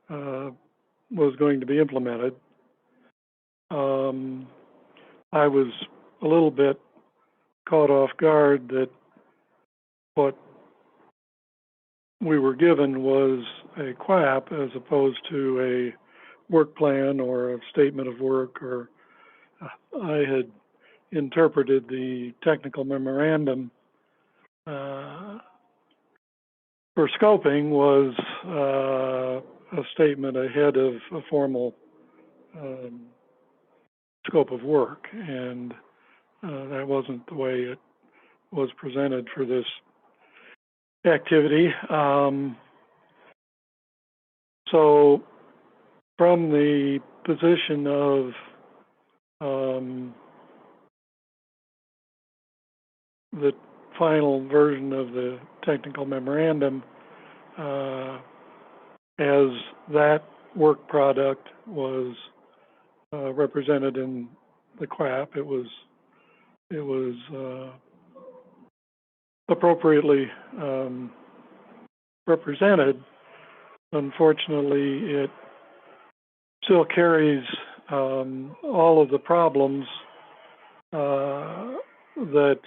was going to be implemented. I was a little bit caught off guard that what we were given was a QAPP as opposed to a work plan or a statement of work, or I had interpreted the technical memorandum for scoping was a statement ahead of a formal scope of work, and that wasn't the way it was presented for this activity. So from the position of the final version of the technical memorandum, as that work product was represented in the QAPP, it was appropriately represented. Unfortunately, it still carries all of the problems that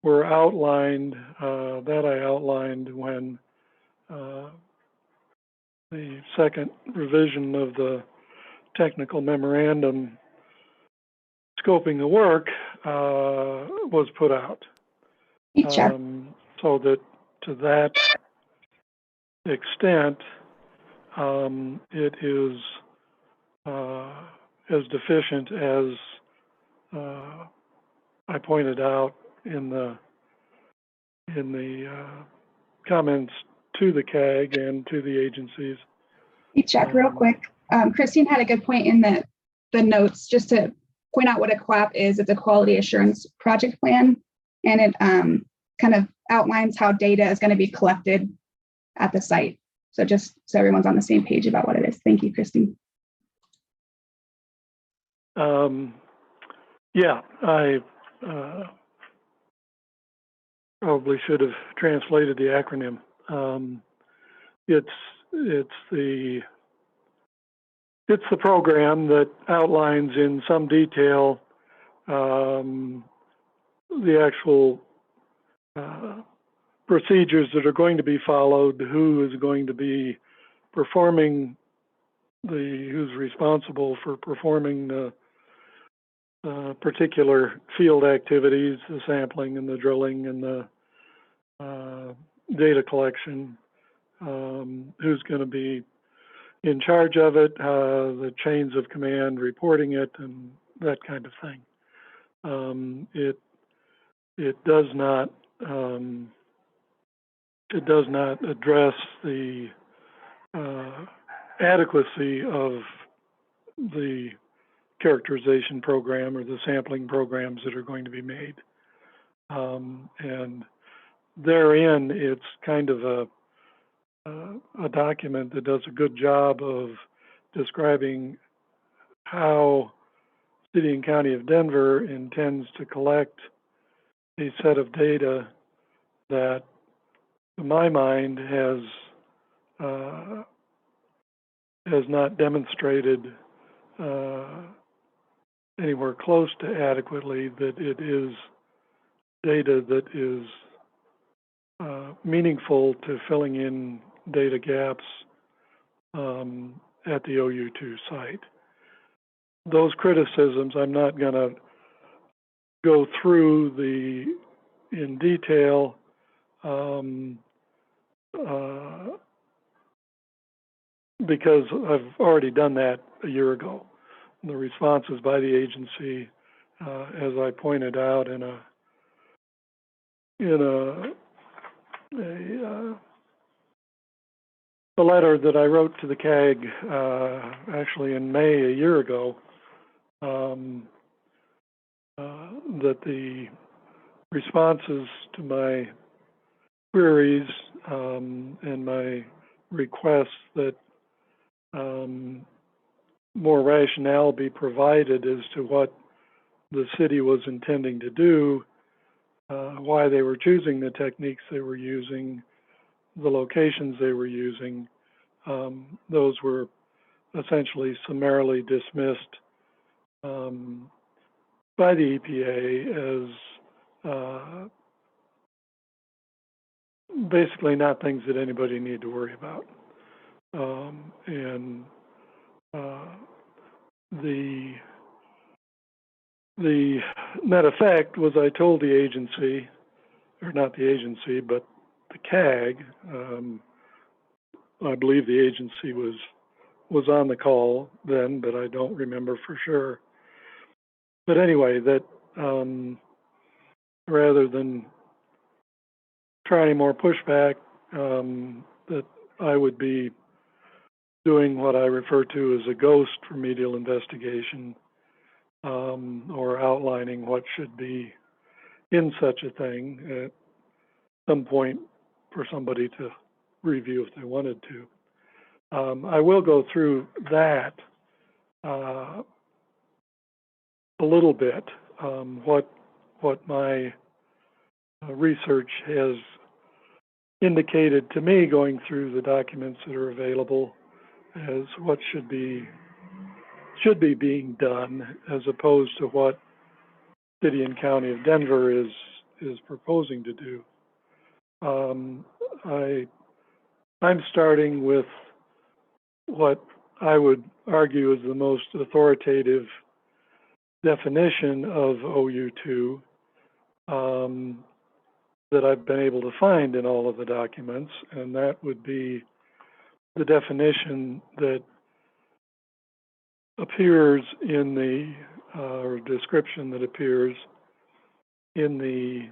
were outlined, that I outlined when the second revision of the technical memorandum scoping the work was put out. So that to that extent, it is as deficient as I pointed out in the comments to the CAG and to the agencies. Hey, Chuck, real quick. Christine had a good point in the notes, just to point out what a QAPP is. It's a quality assurance project plan, and it kind of outlines how data is going to be collected at the site. So just so everyone's on the same page about what it is. Thank you, Christine. Yeah, I probably should have translated the acronym. It's the program that outlines in some detail the actual procedures that are going to be followed, who is going to be performing who's responsible for performing the particular field activities, the sampling and the drilling and the data collection, who's going to be in charge of it, the chains of command reporting it, and that kind of thing. It does not address the adequacy of the characterization program or the sampling programs that are going to be made. And therein, it's kind of a document that does a good job of describing how City and County of Denver intends to collect a set of data that, to my mind, has not demonstrated anywhere close to adequately that it is data that is meaningful to filling in data gaps at the OU2 site. Those criticisms, I'm not going to go through in detail because I've already done that a year ago. The responses by the agency, as I pointed out in a letter that I wrote to the CAG actually in May a year ago, that the responses to my queries and my requests that more rationale be provided as to what the city was intending to do, why they were choosing the techniques they were using, the locations they were using, those were essentially summarily dismissed by the EPA as basically not things that anybody need to worry about. And the net effect was I told the agency, or not the agency, but the CAG, I believe the agency was on the call then, but I don't remember for sure. But anyway, that rather than try any more pushback, that I would be doing what I refer to as a ghost remedial investigation, or outlining what should be in such a thing at some point for somebody to review if they wanted to. I will go through that a little bit, what my research has indicated to me going through the documents that are available as what should be being done, as opposed to what City and County of Denver is proposing to do. I'm starting with what I would argue is the most authoritative definition of OU2 that I've been able to find in all of the documents, and that would be the definition that appears in the or description that appears in the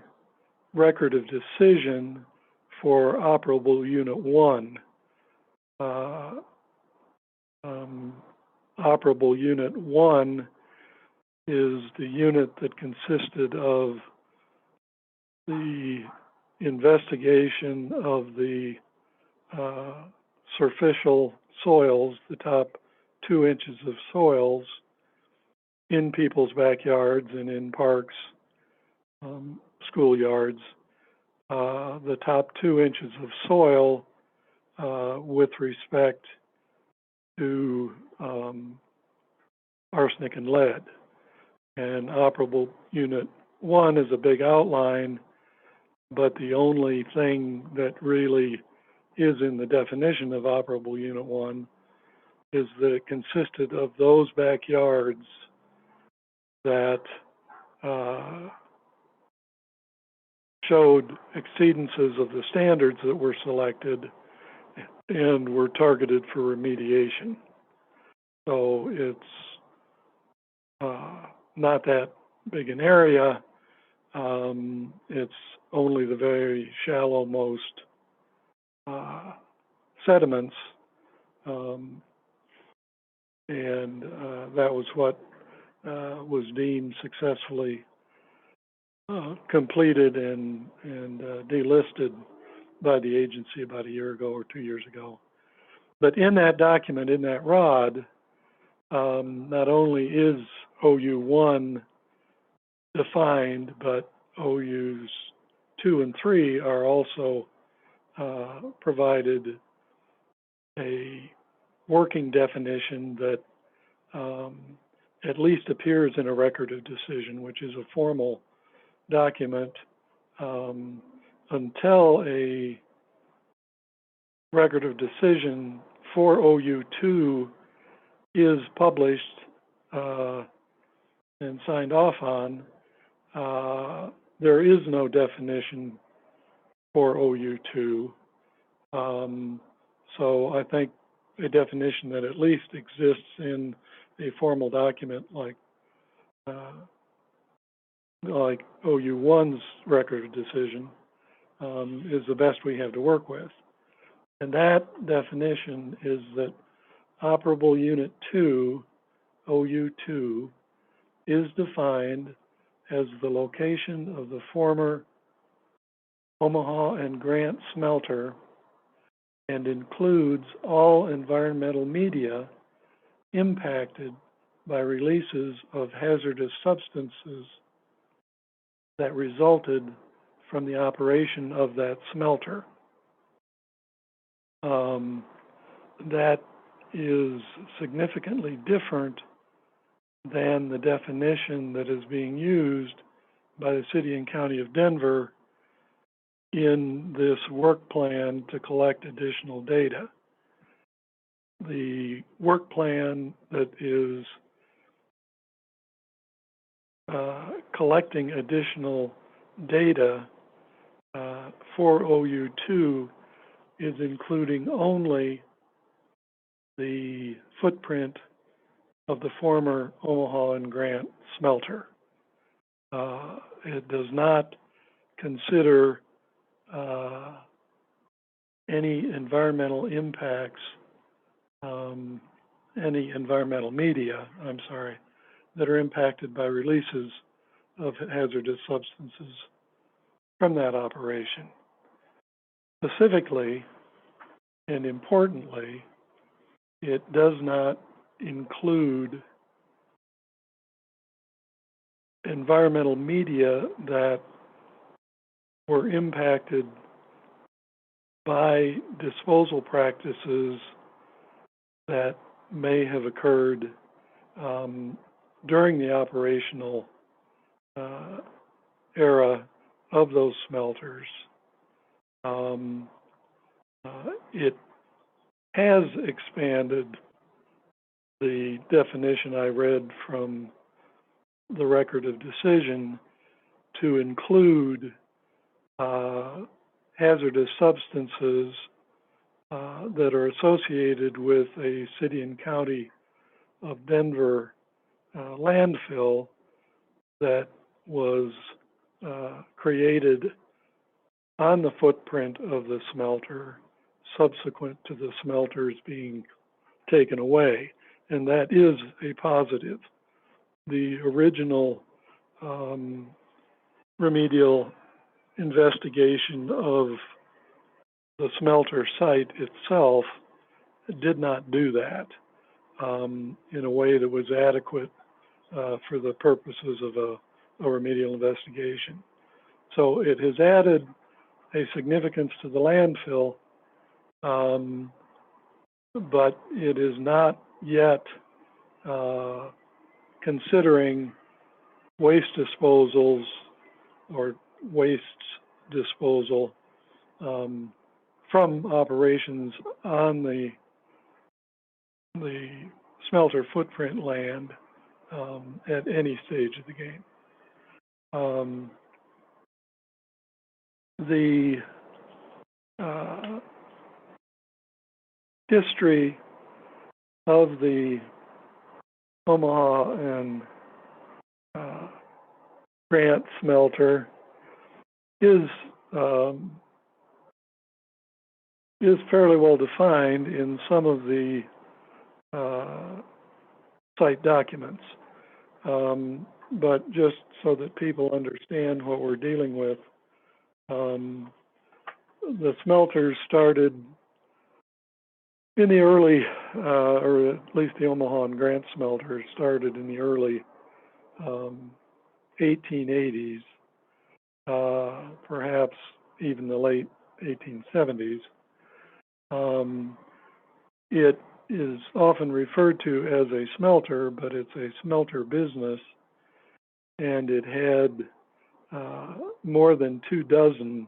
record of decision for operable unit 1. Operable unit 1 is the unit that consisted of the investigation of the surficial soils, the top 2 inches of soils in people's backyards and in parks, schoolyards, the top 2 inches of soil with respect to arsenic and lead. And operable unit 1 is a big outline, but the only thing that really is in the definition of operable unit 1 is that it consisted of those backyards that showed exceedances of the standards that were selected and were targeted for remediation. So it's not that big an area. It's only the very shallow-most sediments, and that was what was deemed successfully completed and delisted by the agency about a year ago or 2 years ago. But in that document, in that ROD, not only is OU1 defined, but OUs 2 and 3 are also provided a working definition that at least appears in a record of decision, which is a formal document. Until a record of decision for OU2 is published and signed off on, there is no definition for OU2. So I think a definition that at least exists in a formal document like OU1's record of decision is the best we have to work with. And that definition is that operable unit 2, OU2, is defined as the location of the former Omaha and Grant smelter and includes all environmental media impacted by releases of hazardous substances that resulted from the operation of that smelter. that is significantly different than the definition that is being used by the City and County of Denver in this work plan to collect additional data. The work plan that is collecting additional data for OU2 is including only the footprint of the former Omaha and Grant smelter. It does not consider any environmental impacts, any environmental media, I'm sorry, that are impacted by releases of hazardous substances from that operation. Specifically and importantly, it does not include environmental media that were impacted by disposal practices that may have occurred during the operational era of those smelters. It has expanded the definition I read from the record of decision to include hazardous substances that are associated with a City and County of Denver landfill that was created on the footprint of the smelter subsequent to the smelters being taken away, and that is a positive. The original remedial investigation of the smelter site itself did not do that in a way that was adequate for the purposes of a remedial investigation. So it has added a significance to the landfill, but it is not yet considering waste disposals or waste disposal from operations on the smelter footprint land at any stage of the game. The history of the Omaha and Grant smelter is fairly well defined in some of the site documents. But just so that people understand what we're dealing with, the smelters started in the early, or at least the Omaha and Grant smelters started in the early 1880s, perhaps even the late 1870s. It is often referred to as a smelter, but it's a smelter business, and it had more than 24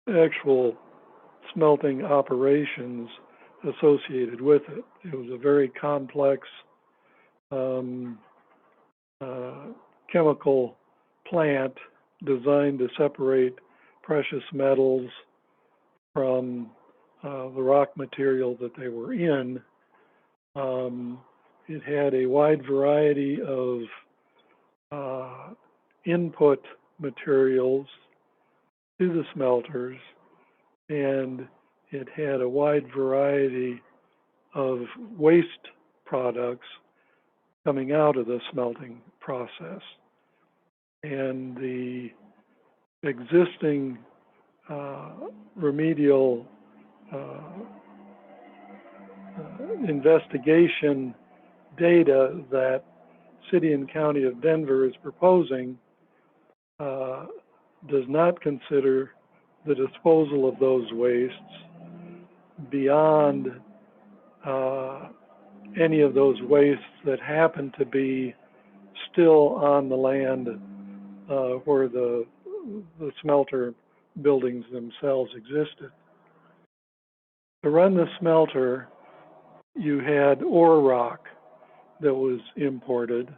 actual smelting operations associated with it. It was a very complex chemical plant designed to separate precious metals from the rock material that they were in. It had a wide variety of input materials to the smelters, and it had a wide variety of waste products coming out of the smelting process. And the existing remedial investigation data that City and County of Denver is proposing does not consider the disposal of those wastes, beyond any of those wastes that happen to be still on the land where the smelter buildings themselves existed. To run the smelter, you had ore rock that was imported.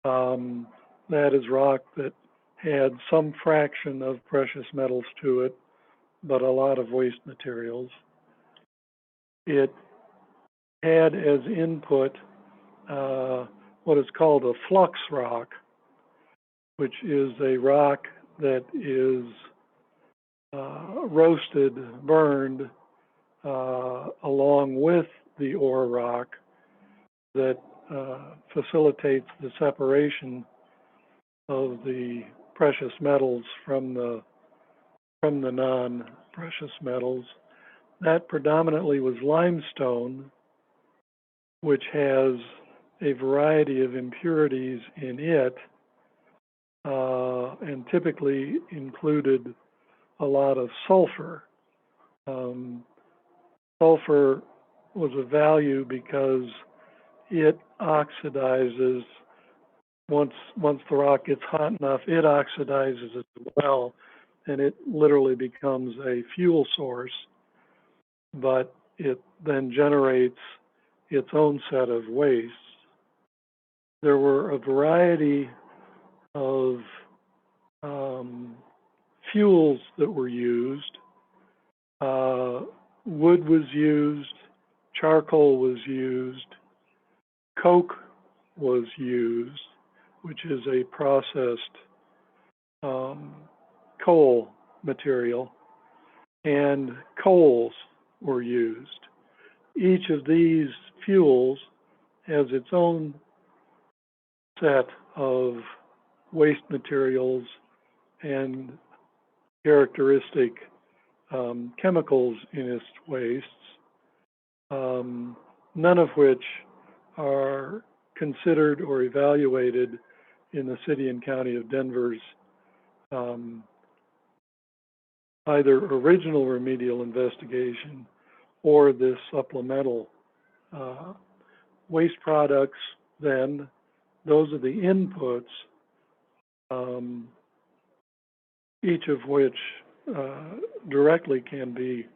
That is rock that had some fraction of precious metals to it, but a lot of waste materials. It had as input what is called a flux rock, which is a rock that is roasted, burned, along with the ore rock that facilitates the separation of the precious metals from the non-precious metals. That predominantly was limestone, which has a variety of impurities in it, and typically included a lot of sulfur. Sulfur was of value because it oxidizes. Once the rock gets hot enough, it oxidizes as well, and it literally becomes a fuel source, but it then generates its own set of wastes. There were a variety of fuels that were used. Wood was used, charcoal was used, coke was used, which is a processed coal material, and coals were used. Each of these fuels has its own set of waste materials and characteristic chemicals in its wastes, none of which are considered or evaluated in the city and county of Denver's either original remedial investigation or this supplemental waste products. Then those are the inputs, each of which directly can be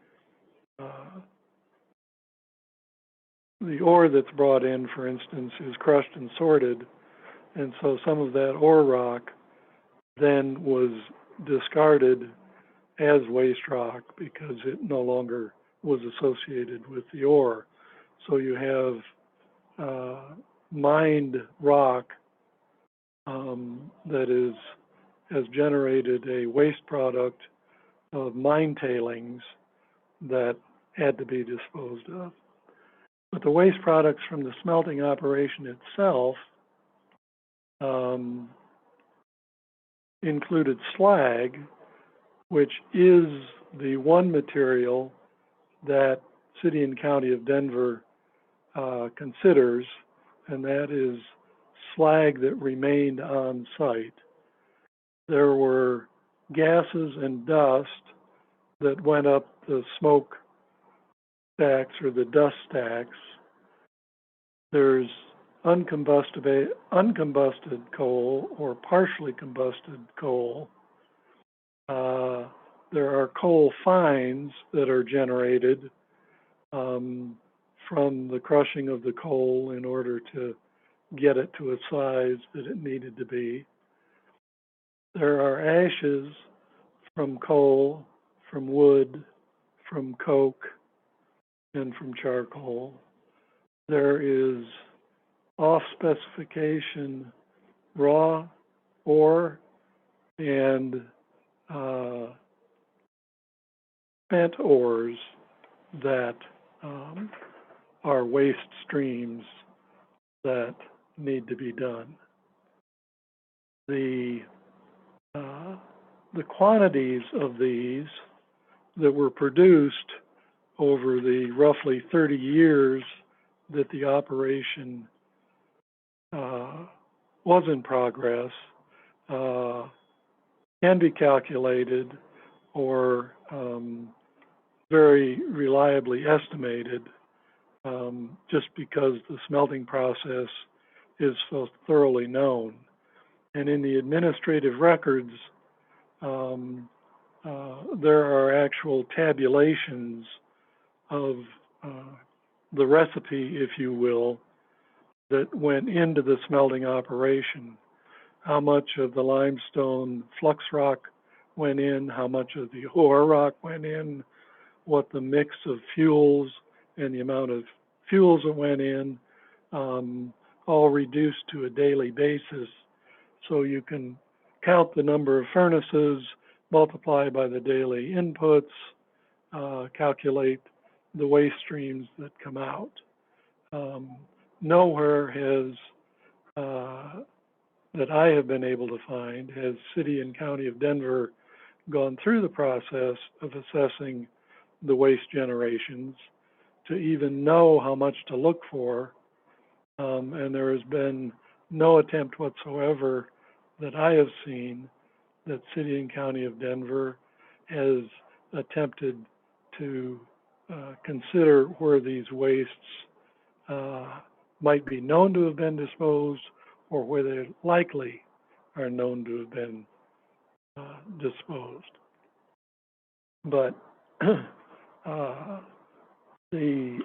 the ore that's brought in, for instance, is crushed and sorted, and so some of that ore rock then was discarded as waste rock because it no longer was associated with the ore. So you have mined rock that has generated a waste product of mine tailings that had to be disposed of. But the waste products from the smelting operation itself included slag, which is the one material that City and County of Denver considers, and that is slag that remained on site. There were gases and dust that went up the smoke stacks or the dust stacks. There's uncombusted coal or partially combusted coal. There are coal fines that are generated from the crushing of the coal in order to get it to a size that it needed to be. There are ashes from coal, from wood, from coke, and from charcoal. There is off-specification raw ore and spent ores that are waste streams that need to be done. The quantities of these that were produced over the roughly 30 years that the operation was in progress can be calculated or very reliably estimated, just because the smelting process is so thoroughly known. And in the administrative records, there are actual tabulations of the recipe, if you will, that went into the smelting operation. How much of the limestone flux rock went in, how much of the ore rock went in, what the mix of fuels and the amount of fuels that went in, all reduced to a daily basis. So you can count the number of furnaces, multiply by the daily inputs, calculate the waste streams that come out. Nowhere has, that I have been able to find, has City and County of Denver gone through the process of assessing the waste generations to even know how much to look for. And there has been no attempt whatsoever that I have seen that City and County of Denver has attempted to consider where these wastes might be known to have been disposed or where they likely are known to have been disposed. But the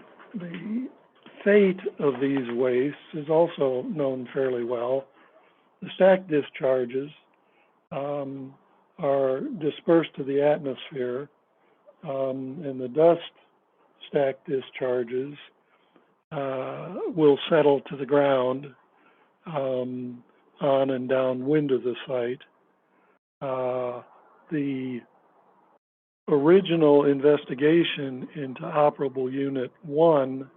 fate of these wastes is also known fairly well. The stack discharges are dispersed to the atmosphere, and the dust stack discharges will settle to the ground on and downwind of the site. The original investigation into operable unit 1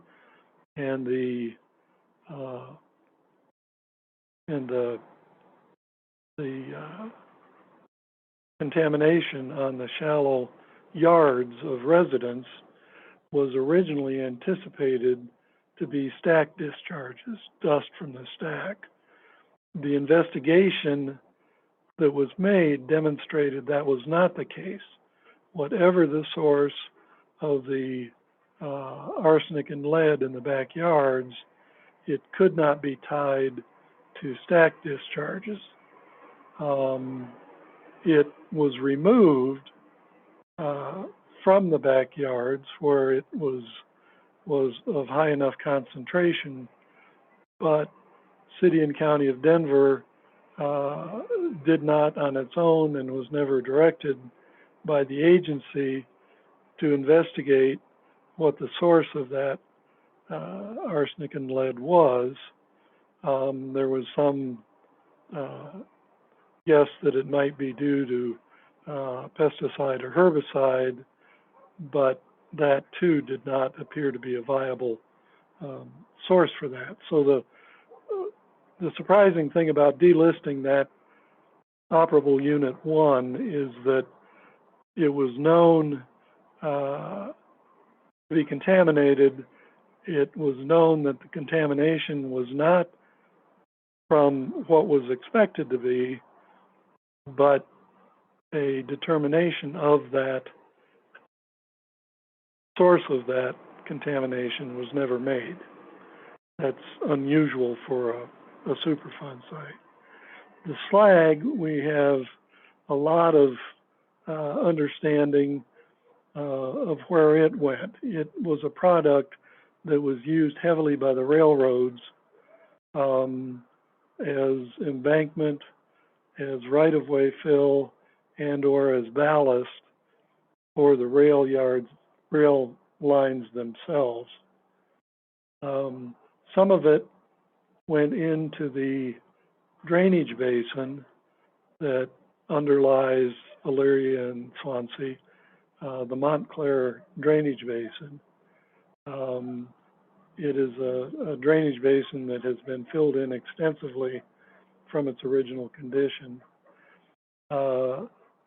and the contamination on the shallow yards of residents was originally anticipated to be stack discharges, dust from the stack. The investigation that was made demonstrated that was not the case. Whatever the source of the arsenic and lead in the backyards, it could not be tied to stack discharges. It was removed from the backyards where it was of high enough concentration, but City and County of Denver did not on its own and was never directed by the agency to investigate what the source of that arsenic and lead was. There was some guess that it might be due to pesticide or herbicide, but that too did not appear to be a viable source for that. So the surprising thing about delisting that operable unit 1 is that it was known to be contaminated. It was known that the contamination was not from what was expected to be, but a determination of that source of that contamination was never made. That's unusual for a Superfund site. The slag, we have a lot of understanding of where it went. It was a product that was used heavily by the railroads as embankment, as right-of-way fill, and or as ballast for the rail lines themselves. Some of it went into the drainage basin that underlies Elyria and Swansea, the Montclair drainage basin. It is a drainage basin that has been filled in extensively from its original condition.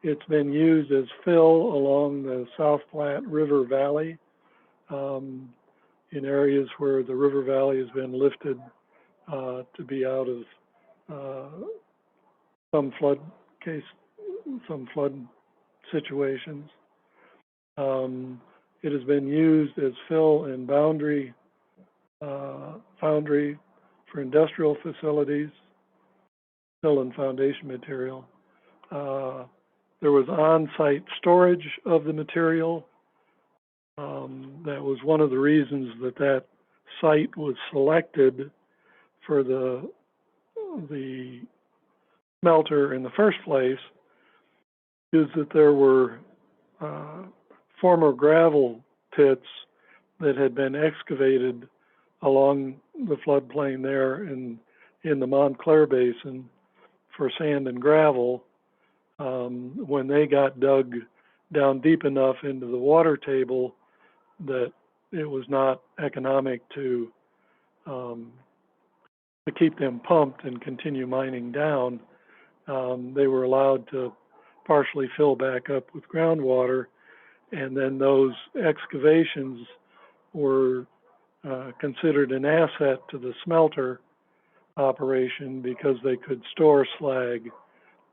It's been used as fill along the South Platte River Valley in areas where the river valley has been lifted to be out of some flood situations. It has been used as fill and foundry for industrial facilities, fill and foundation material. There was on-site storage of the material. That was one of the reasons that that site was selected for the smelter in the first place, is that there were former gravel pits that had been excavated along the floodplain there in the Montclair Basin for sand and gravel. When they got dug down deep enough into the water table that it was not economic to keep them pumped and continue mining down, they were allowed to partially fill back up with groundwater, and then those excavations were considered an asset to the smelter operation because they could store slag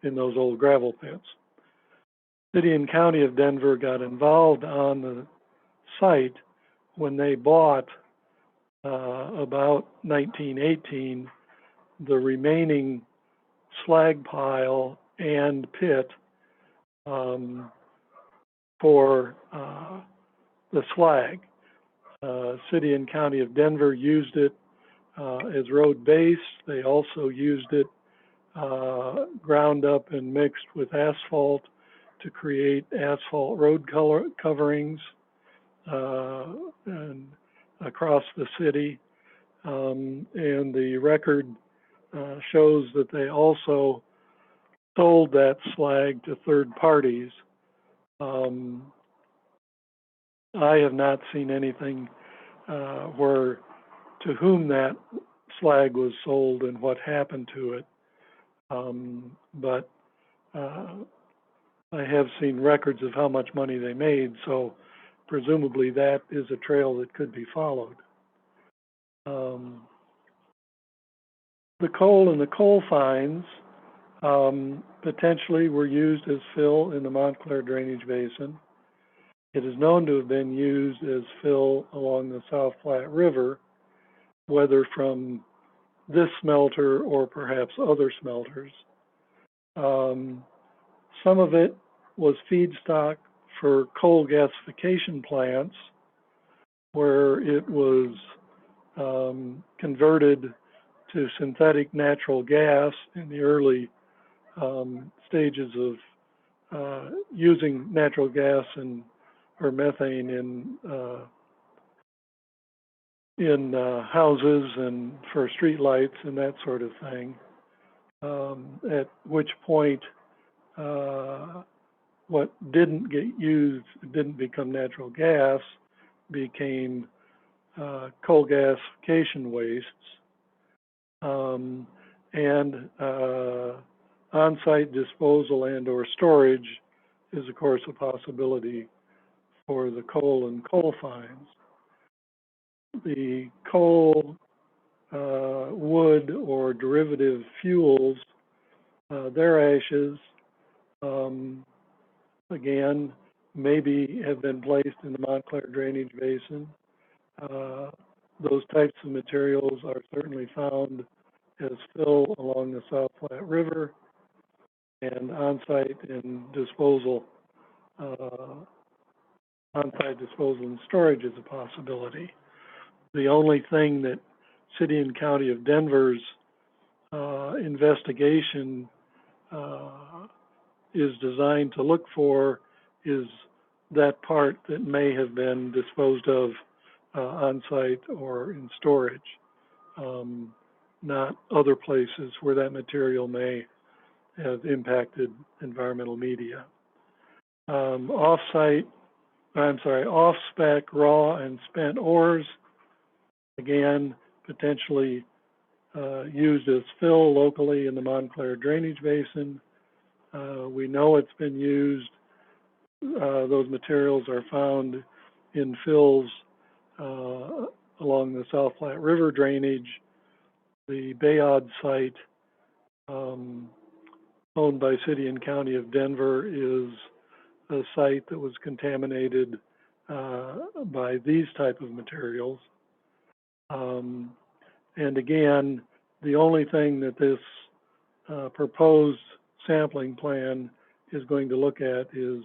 in those old gravel pits. City and County of Denver got involved on the site when they bought about 1918 the remaining slag pile and pit for the slag. City and County of Denver used it as road base. They also used it ground up and mixed with asphalt to create asphalt road coverings and across the city. And the record shows that they also sold that slag to third parties. I have not seen anything where to whom that slag was sold and what happened to it. But I have seen records of how much money they made, so presumably that is a trail that could be followed. The coal and the coal fines potentially were used as fill in the Montclair drainage basin. It is known to have been used as fill along the South Platte River, whether from this smelter or perhaps other smelters. Some of it was feedstock for coal gasification plants, where it was converted to synthetic natural gas in the early stages of using natural gas or methane in houses and for street lights and that sort of thing. At which point, what didn't get used, didn't become natural gas, became coal gasification wastes. And on-site disposal and or storage is, of course, a possibility for the coal and coal fines. The coal, wood, or derivative fuels, their ashes, again, maybe have been placed in the Montclair drainage basin. Those types of materials are certainly found as fill along the South Platte River, and on-site disposal and storage is a possibility. The only thing that City and County of Denver's investigation is designed to look for is that part that may have been disposed of on-site or in storage, not other places where that material may have impacted environmental media. Off-spec raw and spent ores, again, potentially used as fill locally in the Montclair drainage basin. We know it's been used. Those materials are found in fills along the South Platte River drainage. The Bayard site, owned by City and County of Denver, is a site that was contaminated by these type of materials. And again, the only thing that this proposed sampling plan is going to look at is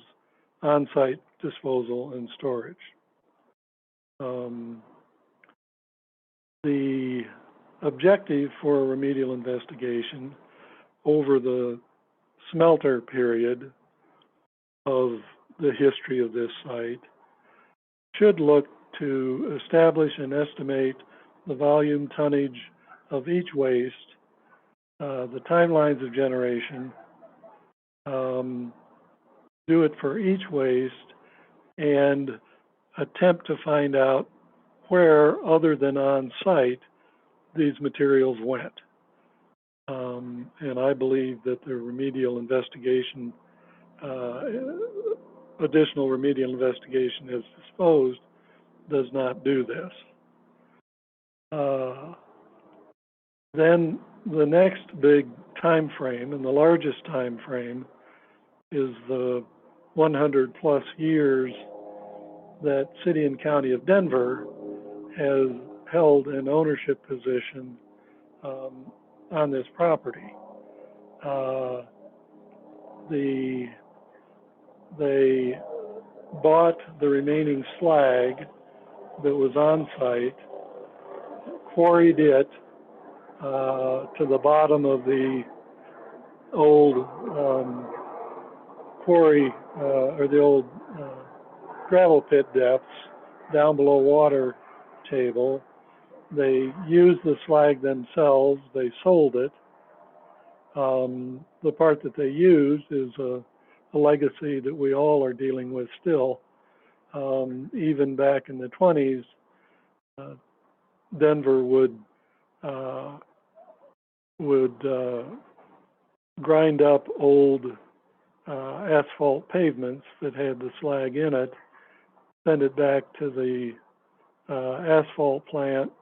on-site disposal and storage. The objective for a remedial investigation over the smelter period of the history of this site should look to establish and estimate the volume tonnage of each waste, the timelines of generation, do it for each waste, and attempt to find out where, other than on site, these materials went. And I believe that the remedial investigation, additional remedial investigation as disposed, does not do this. Then the next big time frame, and the largest time frame, is the 100 plus years that City and County of Denver has held an ownership position on this property. They bought the remaining slag that was on site, quarried it to the bottom of the old quarry or the old gravel pit depths down below water table. They used the slag themselves. They sold it. The part that they used is a legacy that we all are dealing with still. Even back in the 20s, Denver would grind up old asphalt pavements that had the slag in it, send it back to the asphalt plant,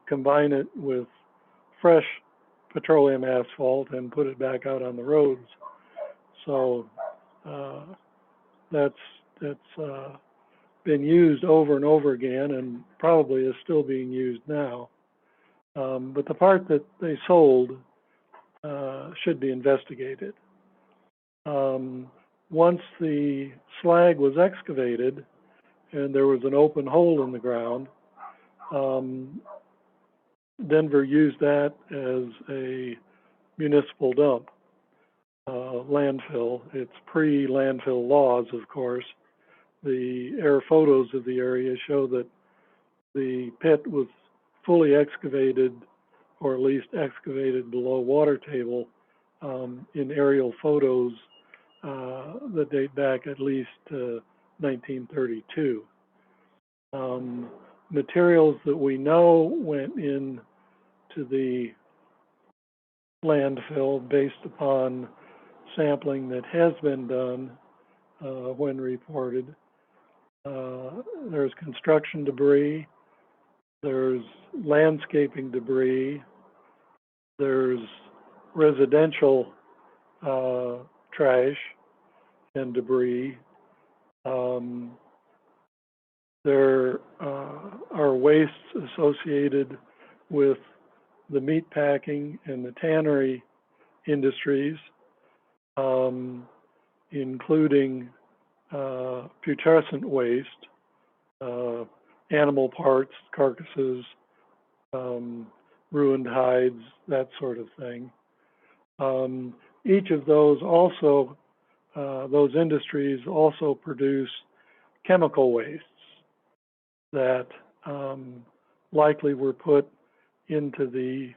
combine it with fresh petroleum asphalt and put it back out on the roads. So that's been used over and over again, and probably is still being used now. But the part that they sold should be investigated. Once the slag was excavated and there was an open hole in the ground, Denver used that as a municipal dump, landfill. It's pre-landfill laws, of course. The air photos of the area show that the pit was fully excavated, or at least excavated below water table, in aerial photos that date back at least to 1932. Materials that we know went into the landfill based upon sampling that has been done when reported. There's construction debris, there's landscaping debris, there's residential trash and debris. There are wastes associated with the meat packing and the tannery industries, including putrescent waste, animal parts, carcasses, ruined hides, that sort of thing. Each of those also, those industries also produce chemical wastes that likely were put into the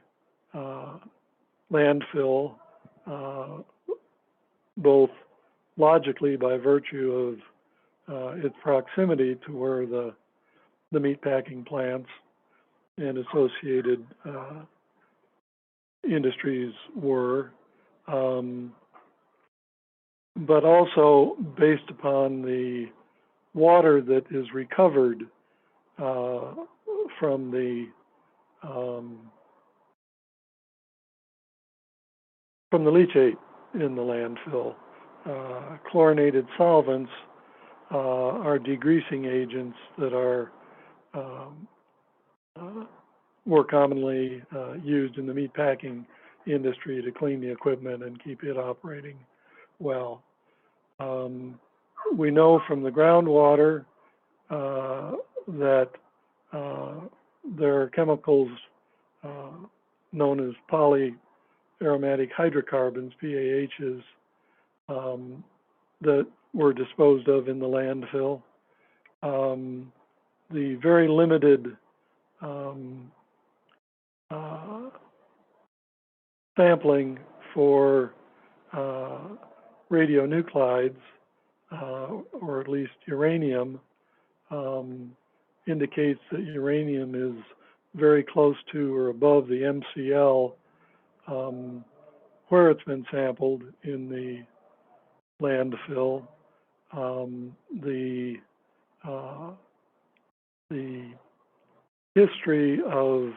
landfill, both logically by virtue of its proximity to where the meatpacking plants and associated industries were, but also based upon the water that is recovered from the leachate in the landfill. Chlorinated solvents are degreasing agents that are more commonly used in the meatpacking industry to clean the equipment and keep it operating well. We know from the groundwater that there are chemicals known as polyaromatic hydrocarbons, PAHs, that were disposed of in the landfill. The very limited sampling for radionuclides, or at least uranium, indicates that uranium is very close to or above the MCL where it's been sampled in the landfill. The history of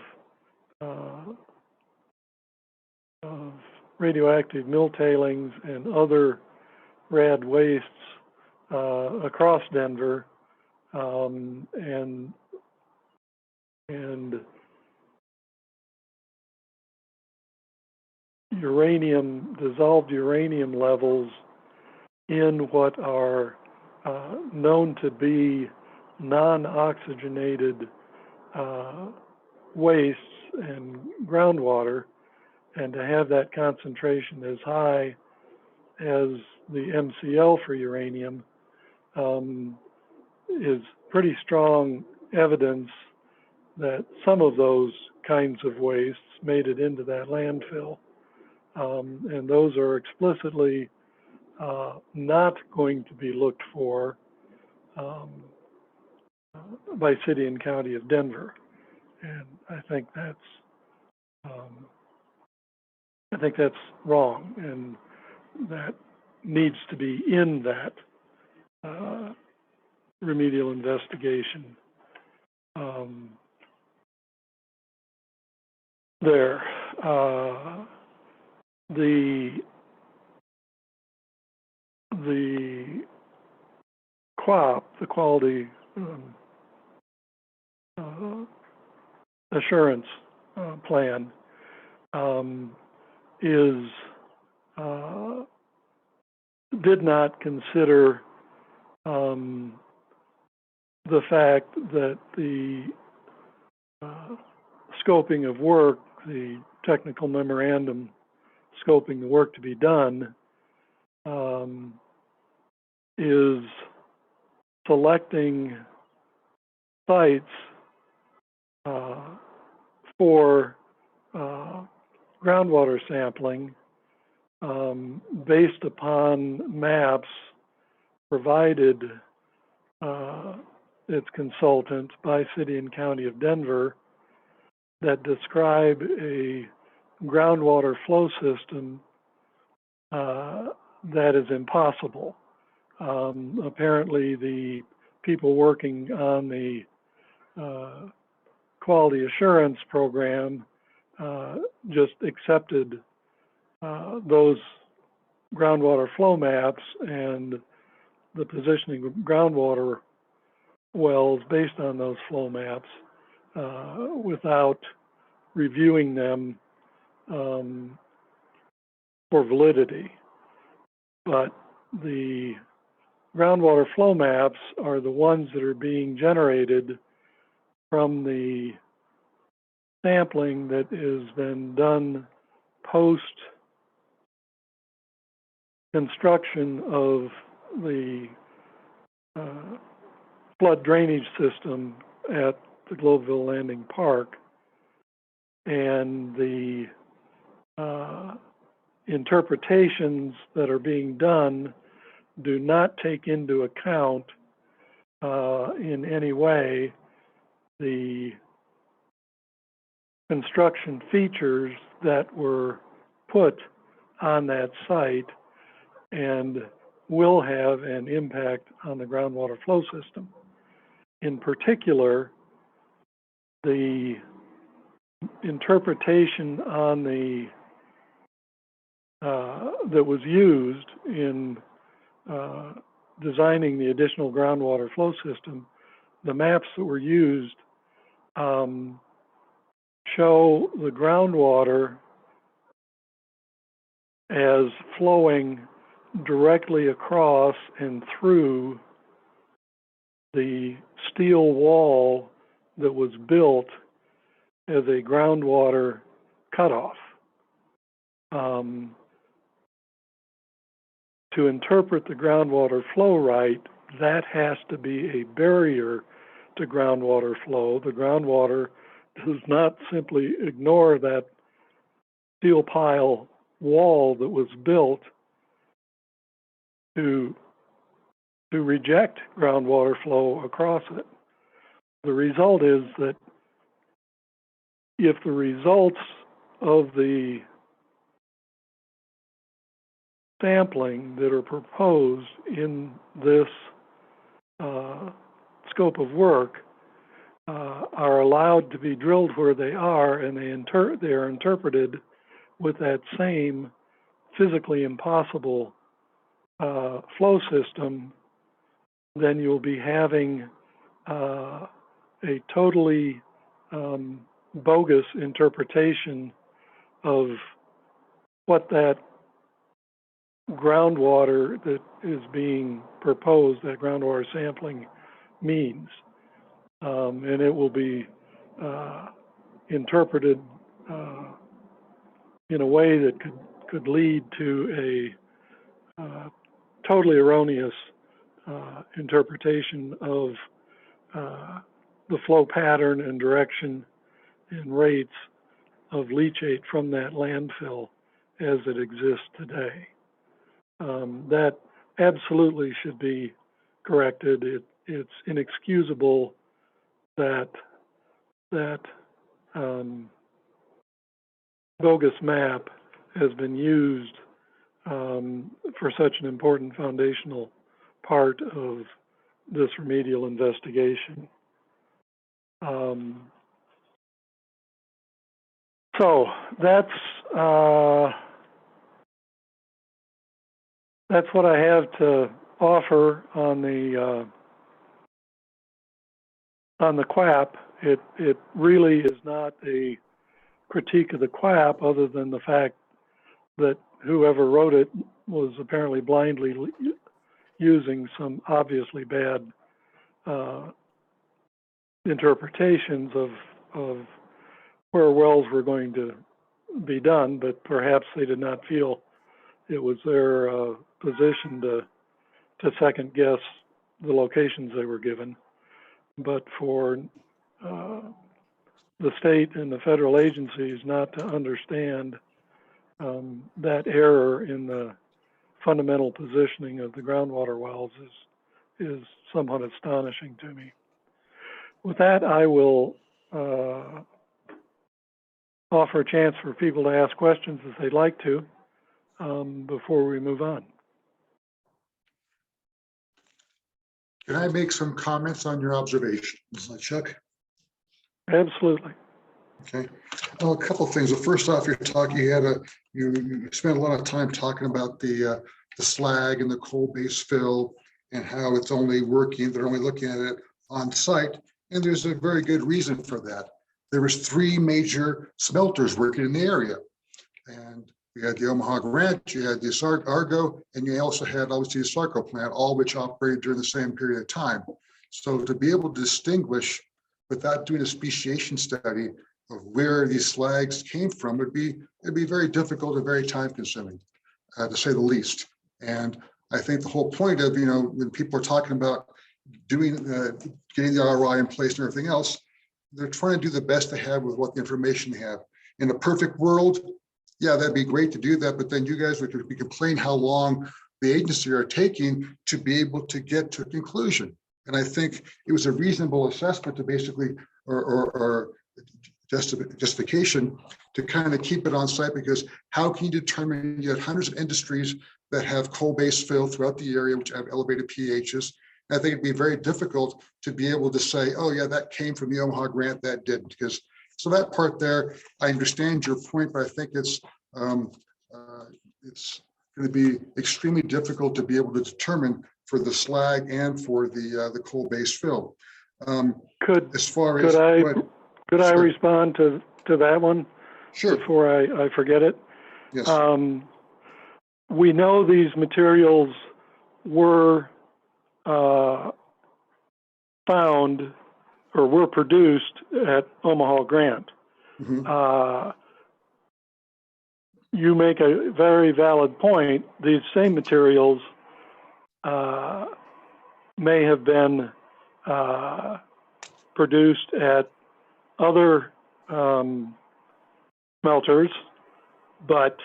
radioactive mill tailings and other rad wastes across Denver, and uranium, dissolved uranium levels in what are known to be non-oxygenated wastes and groundwater, and to have that concentration as high as the MCL for uranium is pretty strong evidence that some of those kinds of wastes made it into that landfill. And those are explicitly not going to be looked for by City and County of Denver. And I think that's wrong, and that needs to be in that remedial investigation. The QAPP, the Quality Assurance Plan, did not consider the fact that the scoping of work, the technical memorandum scoping the work to be done, is selecting sites for groundwater sampling based upon maps provided its consultant by City and County of Denver that describe a groundwater flow system that is impossible. Apparently, the people working on the quality assurance program just accepted those groundwater flow maps and the positioning of groundwater wells based on those flow maps without reviewing them for validity. But the groundwater flow maps are the ones that are being generated from the sampling that has been done post construction of the flood drainage system at the Globeville Landing Park, and the interpretations that are being done do not take into account in any way the construction features that were put on that site and will have an impact on the groundwater flow system. In particular, the interpretation on the that was used in designing the additional groundwater flow system, the maps that were used show the groundwater as flowing directly across and through the steel wall that was built as a groundwater cutoff. To interpret the groundwater flow right, that has to be a barrier to groundwater flow. The groundwater does not simply ignore that steel pile wall that was built to reject groundwater flow across it. The result is that if the results of the sampling that are proposed in this scope of work are allowed to be drilled where they are, and they are interpreted with that same physically impossible flow system, then you'll be having a totally bogus interpretation of what that groundwater that is being proposed, that groundwater sampling, means. And it will be interpreted in a way that could lead to a totally erroneous interpretation of the flow pattern and direction and rates of leachate from that landfill as it exists today. That absolutely should be corrected. It's inexcusable that bogus map has been used for such an important foundational part of this remedial investigation. So that's what I have to offer on the QAPP. It really is not a critique of the QAPP, other than the fact that whoever wrote it was apparently blindly using some obviously bad interpretations of where wells were going to be done, but perhaps they did not feel it was their position to second guess the locations they were given. But for the state and the federal agencies not to understand that error in the fundamental positioning of the groundwater wells is somewhat astonishing to me. With that, I will offer a chance for people to ask questions if they'd like to before we move on. Can I make some comments on your observations, Chuck? Absolutely. Okay. Well, a couple of things. Well, first off, you spent a lot of time talking about the slag and the coal-based fill and how it's only working. They're only looking at it on site, and there's a very good reason for that. There was 3 major smelters working in the area, and you had the Omaha Ranch, you had the Argo, and you also had obviously the Sarco plant, all which operated during the same period of time. So to be able to distinguish without doing a speciation study of where these slags came from it'd be very difficult and very time consuming, to say the least. And I think the whole point of, when people are talking about doing, getting the ROI in place and everything else, they're trying to do the best they have with what the information they have. In a perfect world, yeah, that'd be great to do that, but then you guys would be complaining how long the agency are taking to be able to get to a conclusion. And I think it was a reasonable assessment to basically, or justification to kind of keep it on site, because how can you determine you have hundreds of industries that have coal-based fill throughout the area, which have elevated pHs. And I think it'd be very difficult to be able to say, oh yeah, that came from the Omaha grant, that didn't. Because so that part there, I understand your point, but I think it's going to be extremely difficult to be able to determine the slag and for the coal-based fill. Could As far could as I go ahead. could I Sure. respond to that one Sure. before I forget it? Yes. We know these materials were found or were produced at Omaha Grant. Mhm. You make a very valid point. These same materials may have been produced at other smelters, but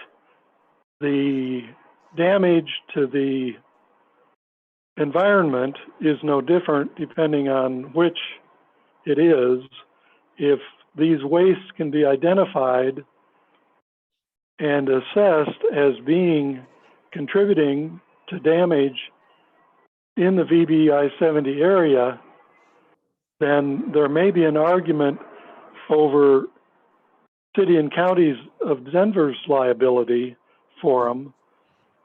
the damage to the environment is no different depending on which it is. If these wastes can be identified and assessed as being contributing to damage in the VBI70 area, then there may be an argument over city and counties of Denver's liability for them,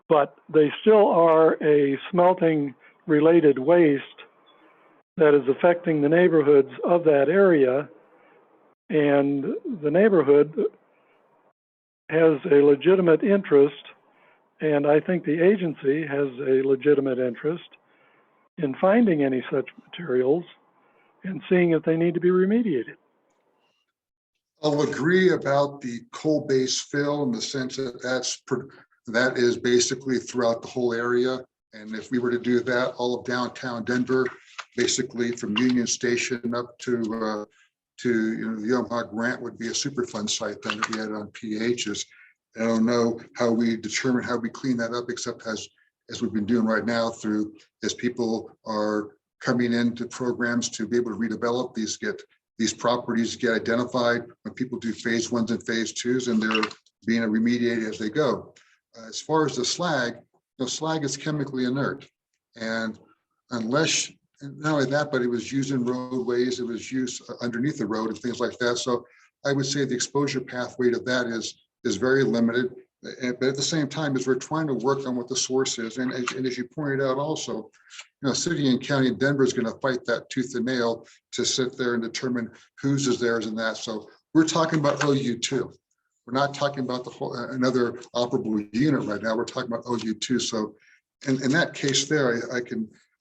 but they still are a smelting related waste that is affecting the neighborhoods of that area, and the neighborhood has a legitimate interest, and I think the agency has a legitimate interest in finding any such materials and seeing if they need to be remediated. I'll agree about the coal-based fill in the sense that that is basically throughout the whole area. And if we were to do that, all of downtown Denver, basically from Union Station up to the Omaha Grant would be a Superfund site then if we had it on PHs. I don't know how we determine how we clean that up, except as we've been doing right now through as people are coming into programs to be able to redevelop these properties get identified when people do phase 1s and phase 2s, and they're being remediated as they go. As far as the slag is chemically inert, and unless, not only that, but it was used in roadways, it was used underneath the road and things like that. So I would say the exposure pathway to that is very limited. But at the same time, as we're trying to work on what the source is, and as you pointed out also, city and county of Denver is going to fight that tooth and nail to sit there and determine whose is theirs and that. So we're talking about OU2. We're not talking about the whole another operable unit right now. We're talking about OU2. So in that case there,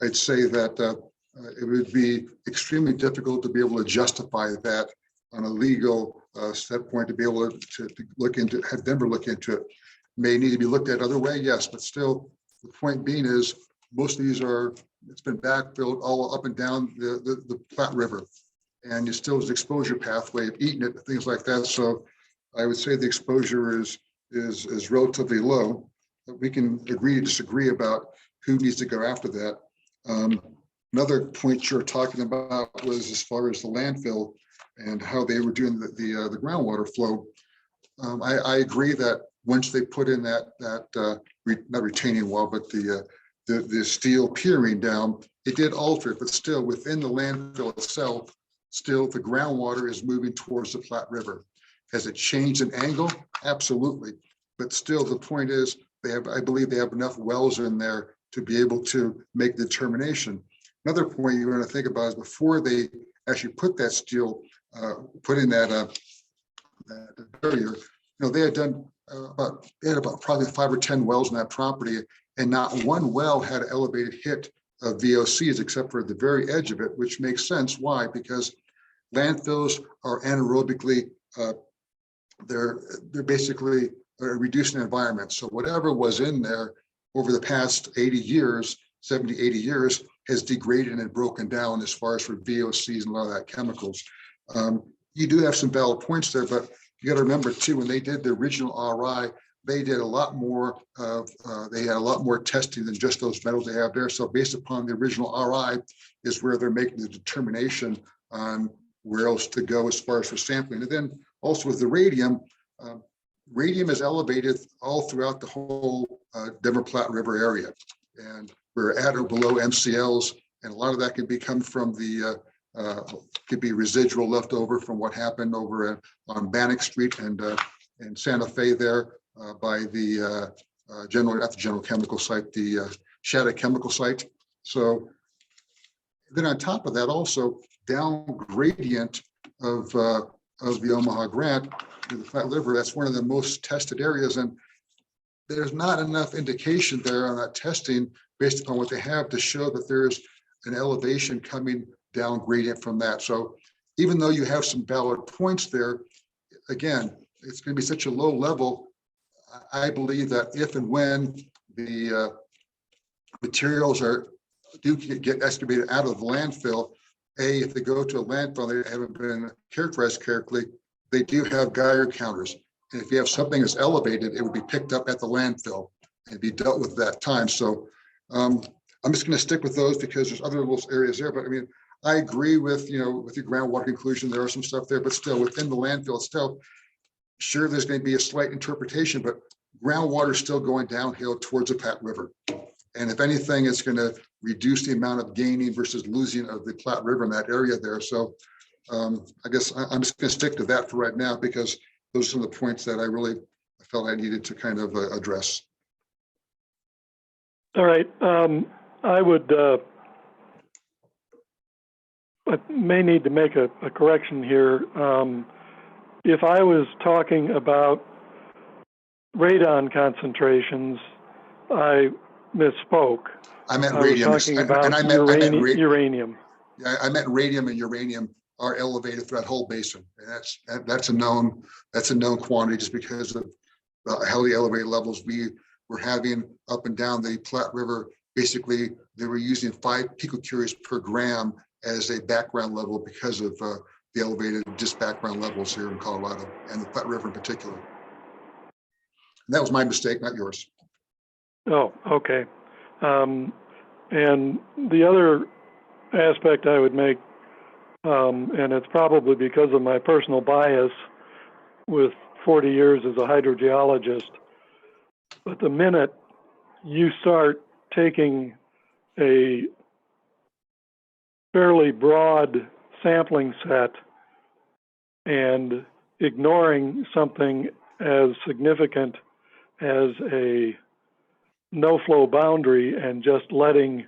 I'd say that it would be extremely difficult to be able to justify that on a legal standpoint, to be able to look into, have Denver look into it. May need to be looked at other way, yes, but still the point being is most of these it's been backfilled all up and down the Platte River, and you still has an exposure pathway of eating it, things like that. So I would say the exposure is relatively low. We can agree to disagree about who needs to go after that. Another point you're talking about was as far as the landfill and how they were doing the groundwater flow. I agree that once they put in that not retaining wall, but the steel piering down, it did alter it, but still within the landfill itself, still the groundwater is moving towards the Platte River. Has it changed an angle? Absolutely. But still the point is I believe they have enough wells in there to be able to make the determination. Another point you want to think about is before they actually put that steel, put in that barrier, they had done about probably 5 or 10 wells in that property, and not one well had an elevated hit of VOCs except for the very edge of it, which makes sense. Why? Because landfills are anaerobically, they're basically reducing the environment. So whatever was in there over the past 80 years, 70, 80 years, has degraded and broken down as far as for VOCs and a lot of that chemicals. You do have some valid points there, but you got to remember too, when they did the original RI, they did a lot more of, they had a lot more testing than just those metals they have there. So based upon the original RI is where they're making the determination on where else to go as far as for sampling. And then also with the radium, radium is elevated all throughout the whole Denver Platte River area. And we're at or below MCLs, and a lot of that can come from the, could be residual left over from what happened over on Bannock Street and Santa Fe there by the not the general chemical site, the Shattuck chemical site. So then on top of that, also down gradient of the Omaha Grant, the Platte River, that's one of the most tested areas. And there's not enough indication there on that testing based upon what they have to show that there's an elevation coming down gradient from that. So even though you have some valid points there, again, it's going to be such a low level. I believe that if and when the materials do get excavated out of the landfill, if they go to a landfill, they haven't been characterized carefully, they do have Geiger counters. And if you have something that's elevated, it would be picked up at the landfill and be dealt with that time. So I'm just going to stick with those because there's other little areas there. But I mean, I agree with, with your groundwater conclusion. There are some stuff there, but still within the landfill itself, sure, there's going to be a slight interpretation, but groundwater is still going downhill towards the Platte River. And if anything, it's going to reduce the amount of gaining versus losing of the Platte River in that area there. So I guess I'm just going to stick to that for right now because those are some of the points that I felt I needed to kind of address. All right. I would, I may need to make a correction here. If I was talking about radon concentrations, I misspoke. I meant I was radium. talking about uranium. Yeah, I meant radium and uranium are elevated through that whole basin. And that's a known quantity just because of how the elevated levels we were having up and down the Platte River. Basically, they were using 5 picocuries per gram as a background level because of the elevated just background levels here in Colorado and the Platte River in particular. And that was my mistake, not yours. Oh, okay. And the other aspect I would make, and it's probably because of my personal bias with 40 years as a hydrogeologist, but the minute you start taking a fairly broad sampling set and ignoring something as significant as a no-flow boundary and just letting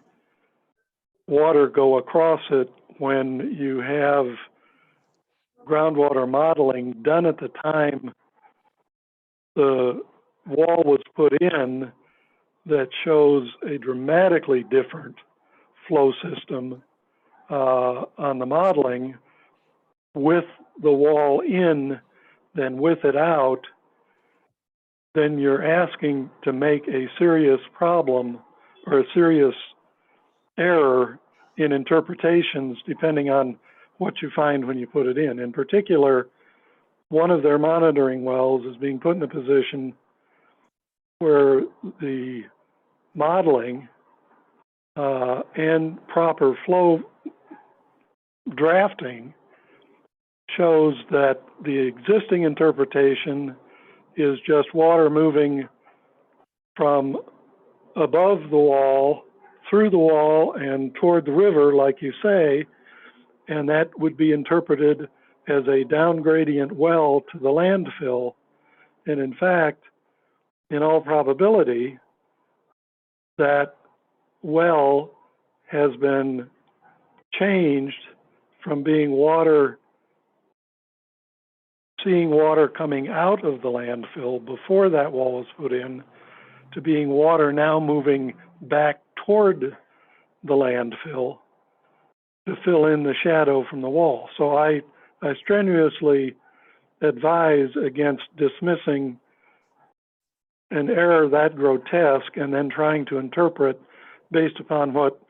water go across it when you have groundwater modeling done at the time the wall was put in that shows a dramatically different flow system on the modeling with the wall in than with it out, then you're asking to make a serious problem or a serious error in interpretations depending on what you find when you put it in. In particular, one of their monitoring wells is being put in a position where the modeling and proper flow drafting shows that the existing interpretation is just water moving from above the wall, through the wall, and toward the river, like you say, and that would be interpreted as a down gradient well to the landfill. And in fact, in all probability, that well has been changed from being water, seeing water coming out of the landfill before that wall was put in, to being water now moving back toward the landfill to fill in the shadow from the wall. So I strenuously advise against dismissing an error that grotesque and then trying to interpret based upon what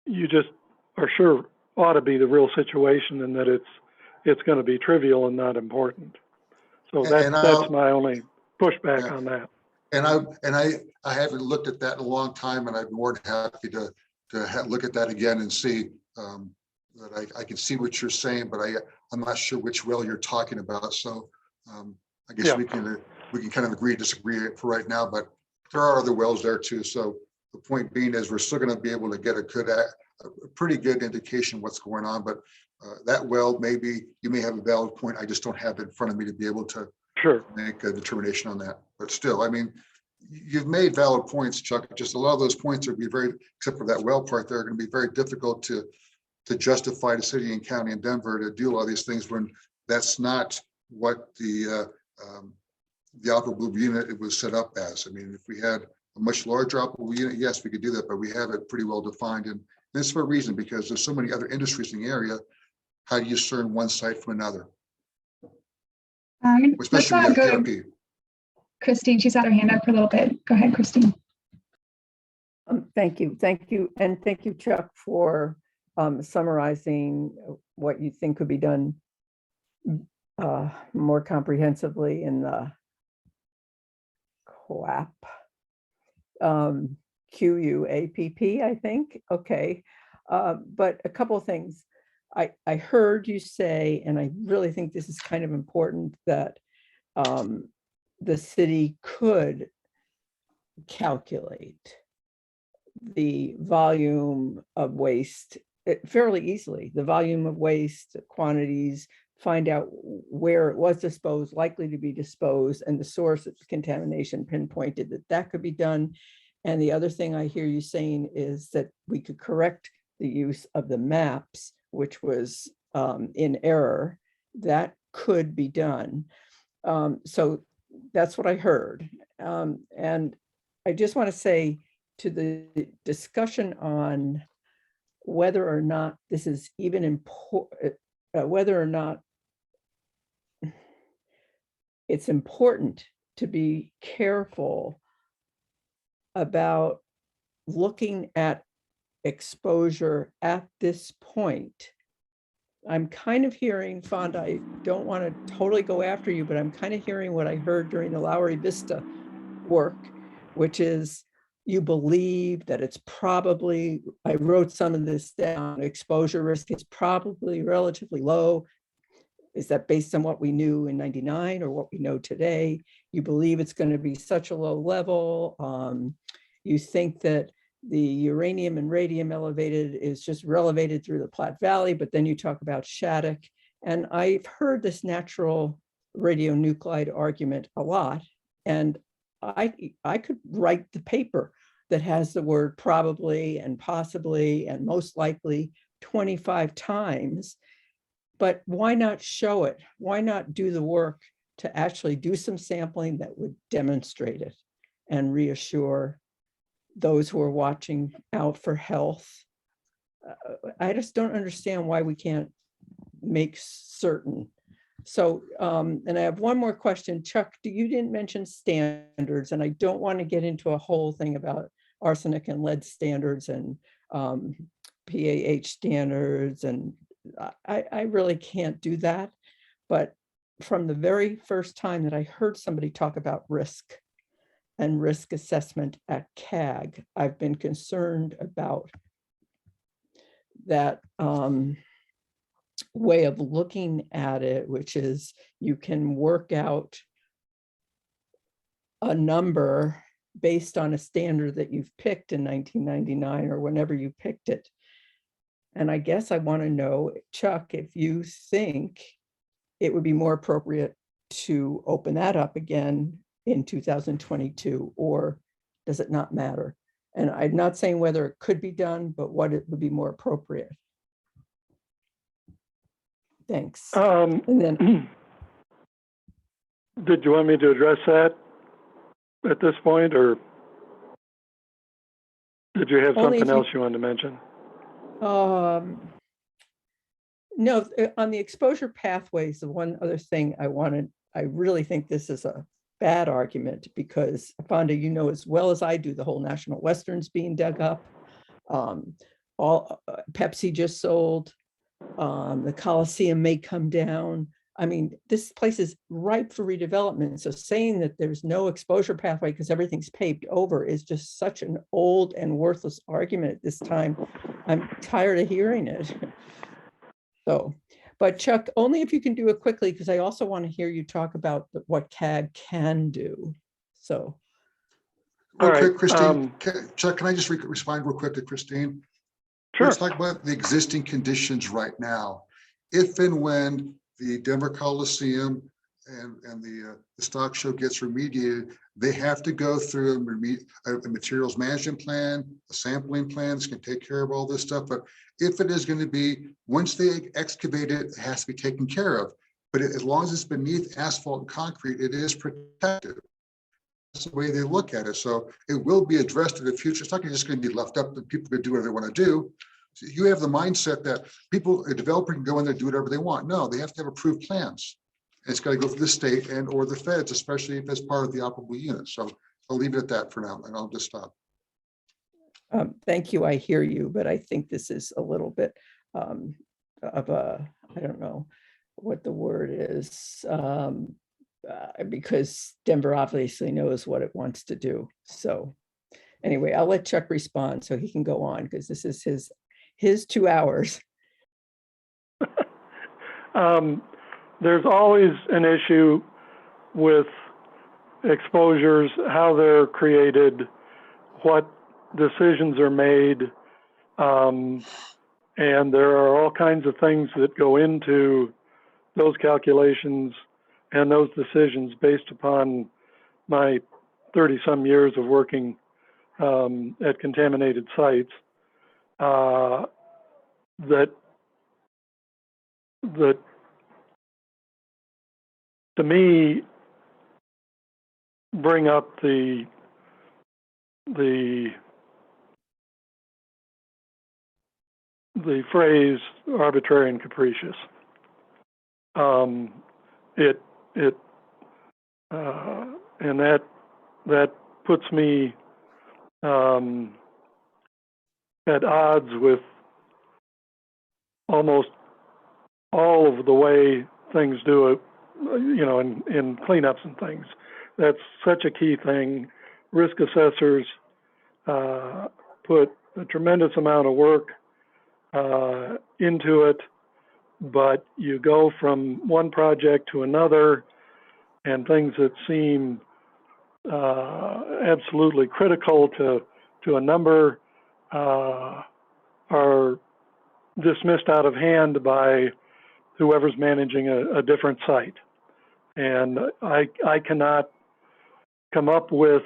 you just are sure ought to be the real situation and that it's going to be trivial and not important. So that's my only pushback on that. And I haven't looked at that in a long time, and I'm more than happy to look at that again and see that I can see what you're saying, but I'm not sure which well you're talking about. So I guess we can kind of agree to disagree for right now, but there are other wells there too. So the point being is we're still going to be able to get a pretty good indication of what's going on, but that well, maybe you may have a valid point. I just don't have it in front of me to be able to make a determination on that. But still, I mean, you've made valid points, Chuck. Just a lot of those points are be very, except for that well part, they're going to be very difficult to justify to city and county in Denver to do all these things when that's not what the operable unit it was set up as. I mean, if we had a much larger operable unit, yes, we could do that, but we have it pretty well defined. And that's for a reason, because there's so many other industries in the area. How do you discern one site from another? Let's Especially with go to QAPP. Christine. She's had her hand up for a little bit. Go ahead, Christine. Thank you. And thank you, Chuck, for summarizing what you think could be done more comprehensively in the QAPP, QAPP, I think. Okay. But a couple of things. I heard you say, and I really think this is kind of important, that the city could calculate the volume of waste fairly easily, the volume of waste, the quantities, find out where it was disposed, likely to be disposed, and the source of contamination pinpointed, that could be done. And the other thing I hear you saying is that we could correct the use of the maps, which was in error. That could be done. So that's what I heard. And I just want to say to the discussion on whether or not this is even important, whether or not it's important to be careful about looking at exposure at this point. I'm kind of hearing, Fonda, I don't want to totally go after you, but I'm kind of hearing what I heard during the Lowry Vista work, which is you believe that it's probably, I wrote some of this down, exposure risk is probably relatively low. Is that based on what we knew in '99 or what we know today? You believe it's going to be such a low level. You think that the uranium and radium elevated is just relevated through the Platte Valley, but then you talk about Shattuck. And I've heard this natural radionuclide argument a lot. And I could write the paper that has the word probably and possibly and most likely 25 times. But why not show it? Why not do the work to actually do some sampling that would demonstrate it and reassure those who are watching out for health? I just don't understand why we can't make certain. So, and I have one more question. Chuck, you didn't mention standards, and I don't want to get into a whole thing about arsenic and lead standards and PAH standards, and I really can't do that. But from the very first time that I heard somebody talk about risk and risk assessment at CAG, I've been concerned about that way of looking at it, which is you can work out a number based on a standard that you've picked in 1999 or whenever you picked it. And I guess I want to know, Chuck, if you think it would be more appropriate to open that up again in 2022, or does it not matter? And I'm not saying whether it could be done, but what it would be more appropriate. Thanks. And then, did you want me to address that at this point, or did you have something else you wanted to mention? No, on the exposure pathways, the one other thing I really think this is a bad argument, because Fonda, you know as well as I do, the whole National Western's being dug up. Pepsi just sold. The Coliseum may come down. I mean, this place is ripe for redevelopment. So saying that there's no exposure pathway because everything's paved over is just such an old and worthless argument at this time. I'm tired of hearing it. So, but Chuck, only if you can do it quickly, because I also want to hear you talk about what CAG can do. So. Real quick, Christine, Chuck, can I just respond real quick to Christine? Sure. Let's talk about the existing conditions right now. If and when the Denver Coliseum and the stock show gets remediated, they have to go through a materials management plan, a sampling plan that's going to take care of all this stuff. But if it is going to be, once they excavate it, it has to be taken care of. But as long as it's beneath asphalt and concrete, it is protected. That's the way they look at it. So it will be addressed in the future. It's not just going to be left up that people can do whatever they want to do. So you have the mindset that a developer can go in there and do whatever they want. No, they have to have approved plans. It's got to go through the state and or the feds, especially if it's part of the operable unit. So I'll leave it at that for now, and I'll just stop. Thank you. I hear you, but I think this is a little bit of a, I don't know what the word is, because Denver obviously knows what it wants to do. So anyway, I'll let Chuck respond so he can go on, because this is his 2 hours. There's always an issue with exposures, how they're created, what decisions are made, and there are all kinds of things that go into those calculations and those decisions based upon my 30-some years of working at contaminated sites, that to me bring up the phrase arbitrary and capricious. And that puts me at odds with almost all of the way things do it, in cleanups and things. That's such a key thing. Risk assessors put a tremendous amount of work into it, but you go from one project to another, and things that seem absolutely critical to a number are dismissed out of hand by whoever's managing a different site. And I cannot come up with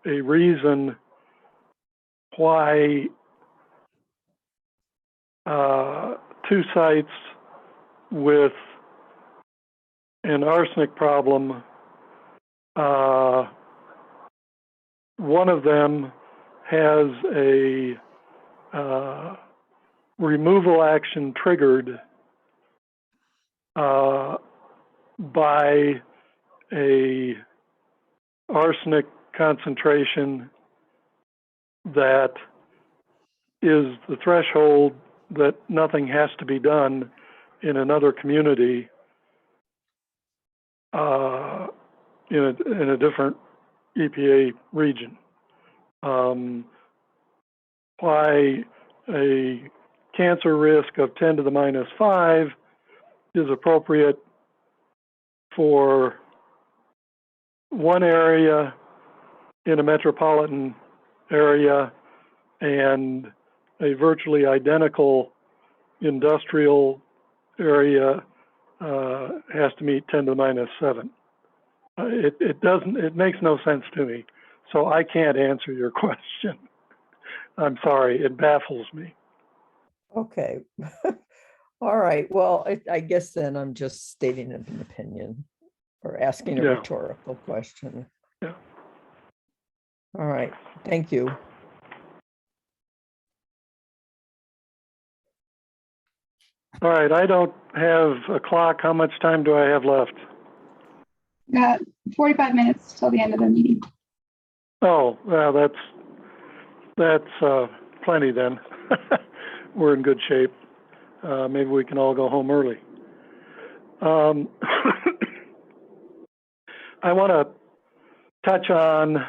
a reason why two sites with an arsenic problem, one of them has a removal action triggered by a arsenic concentration that is the threshold that nothing has to be done in another community in a different EPA region. Why a cancer risk of 10 to the minus 5 is appropriate for one area in a metropolitan area and a virtually identical industrial area has to meet 10 to the minus 7. It makes no sense to me. So I can't answer your question. I'm sorry, it baffles me. Okay. All right. Well, I guess then I'm just stating an opinion or asking a rhetorical question. Yeah. All right. Thank you. All right. I don't have a clock. How much time do I have left? Got 45 minutes till the end of the meeting. Oh, well, that's plenty then. We're in good shape. Maybe we can all go home early. I want to touch on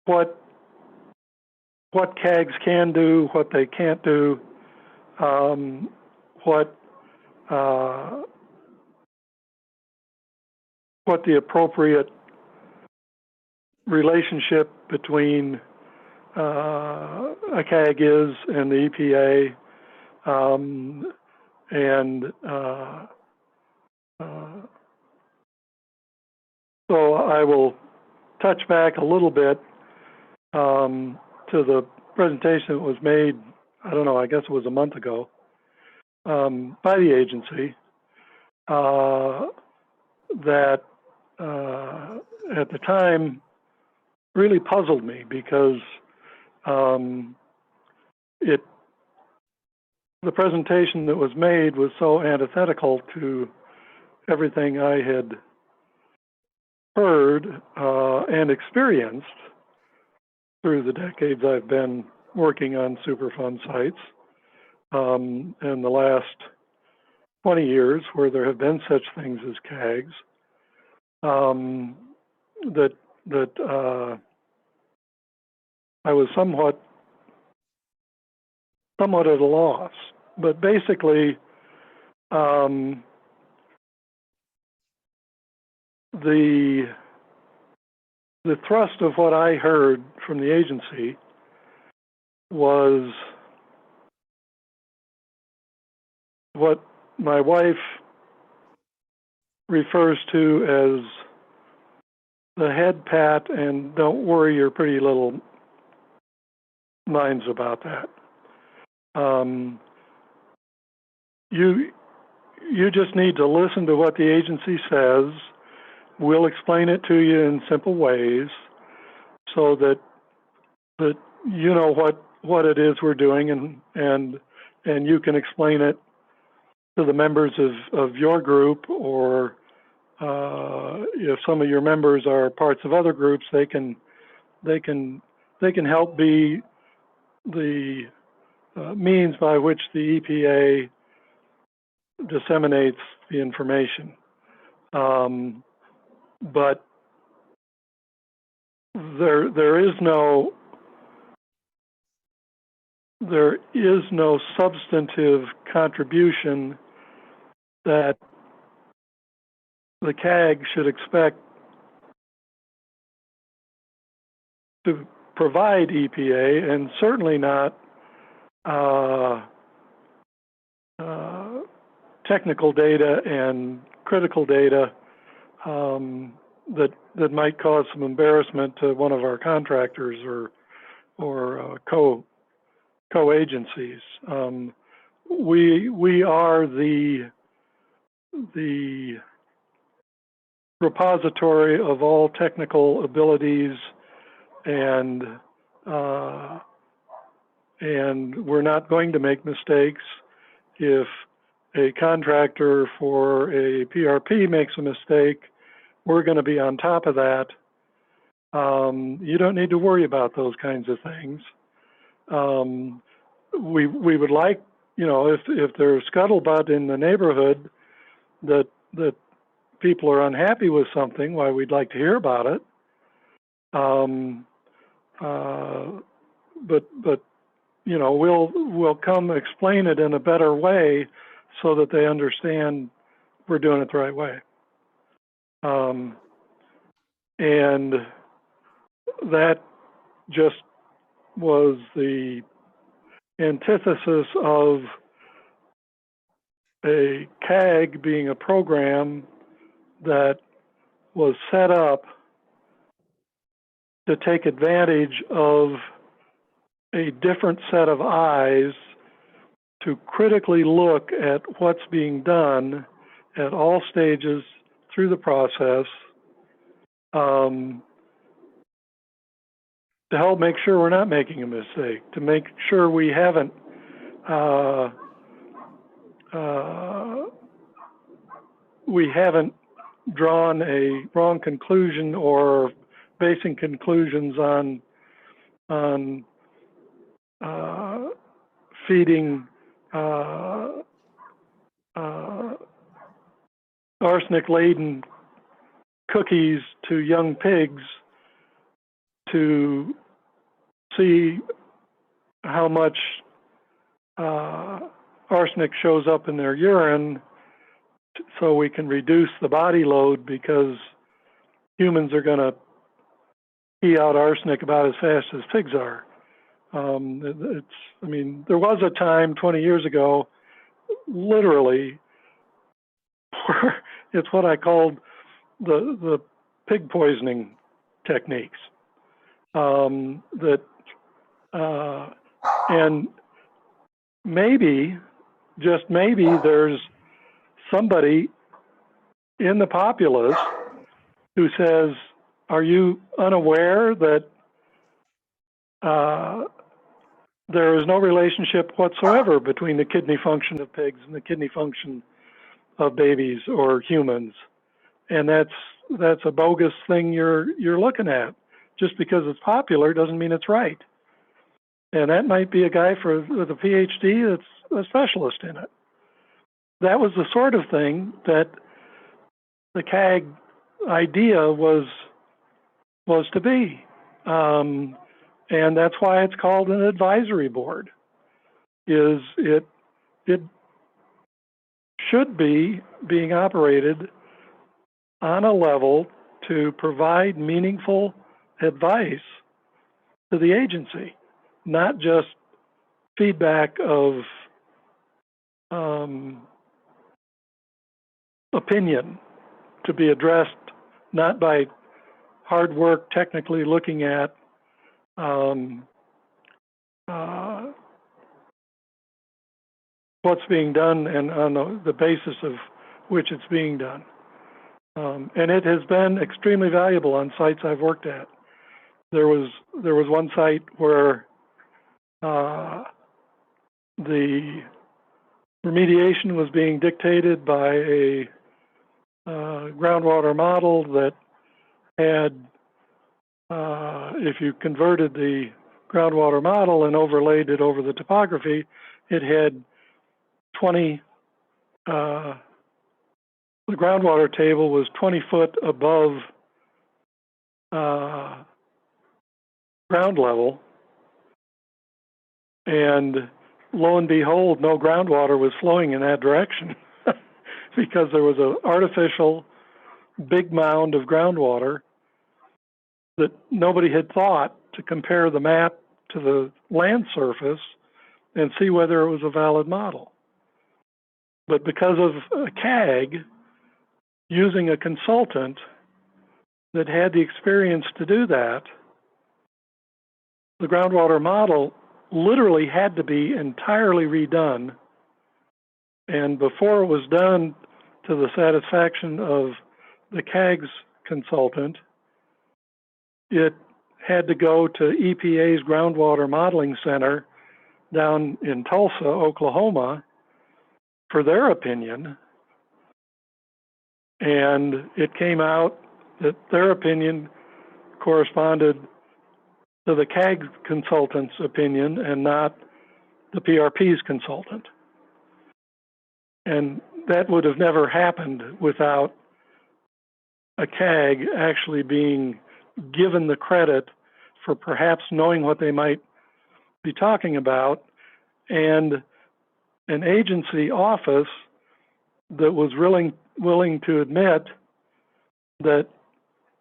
what CAGs can do, what they can't do, what the appropriate relationship between a CAG is and the EPA. And so I will touch back a little bit to the presentation that was made, I don't know, I guess it was a month ago, by the agency, that at the time really puzzled me because the presentation that was made was so antithetical to everything I had heard and experienced through the decades I've been working on Superfund sites, and the last 20 years where there have been such things as CAGs, that I was somewhat at a loss. But basically, the thrust of what I heard from the agency was what my wife refers to as the head pat and don't worry your pretty little minds about that. You just need to listen to what the agency says. We'll explain it to you in simple ways so that you know what it is we're doing, and you can explain it to the members of your group, or if some of your members are parts of other groups, they can help be the means by which the EPA disseminates the information. But there is no substantive contribution that the CAG should expect to provide EPA, and certainly not technical data and critical data that might cause some embarrassment to one of our contractors or co-agencies. We are the repository of all technical abilities, and we're not going to make mistakes. If a contractor for a PRP makes a mistake, we're going to be on top of that. You don't need to worry about those kinds of things. We would like, if there's scuttlebutt in the neighborhood that people are unhappy with something, why, we'd like to hear about it. But we'll come explain it in a better way so that they understand we're doing it the right way. And that just was the antithesis of a CAG being a program that was set up to take advantage of a different set of eyes to critically look at what's being done at all stages through the process, to help make sure we're not making a mistake, to make sure we haven't drawn a wrong conclusion or basing conclusions on feeding arsenic-laden cookies to young pigs to see how much arsenic shows up in their urine so we can reduce the body load, because humans are going to pee out arsenic about as fast as pigs are. There was a time 20 years ago literally, it's what I called the pig poisoning techniques. And maybe, just maybe, there's somebody in the populace who says, are you unaware that there is no relationship whatsoever between the kidney function of pigs and the kidney function of babies or humans? And that's a bogus thing you're looking at. Just because it's popular doesn't mean it's right. And that might be a guy with a PhD that's a specialist in it. That was the sort of thing that the CAG idea was to be. And that's why it's called an advisory board. It should be being operated on a level to provide meaningful advice to the agency, not just feedback of opinion to be addressed not by hard work technically looking at what's being done and on the basis of which it's being done. And it has been extremely valuable on sites I've worked at. There was one site where the remediation was being dictated by a groundwater model that had, if you converted the groundwater model and overlaid it over the topography, it had 20, the groundwater table was 20 foot above ground level, and lo and behold, no groundwater was flowing in that direction because there was an artificial big mound of groundwater that nobody had thought to compare the map to the land surface and see whether it was a valid model. But because of a CAG using a consultant that had the experience to do that, the groundwater model literally had to be entirely redone. And before it was done to the satisfaction of the CAG's consultant, it had to go to EPA's Groundwater Modeling Center down in Tulsa, Oklahoma, for their opinion. And it came out that their opinion corresponded to the CAG consultant's opinion and not the PRP's consultant. And that would have never happened without a CAG actually being given the credit for perhaps knowing what they might be talking about, and an agency office that was willing to admit that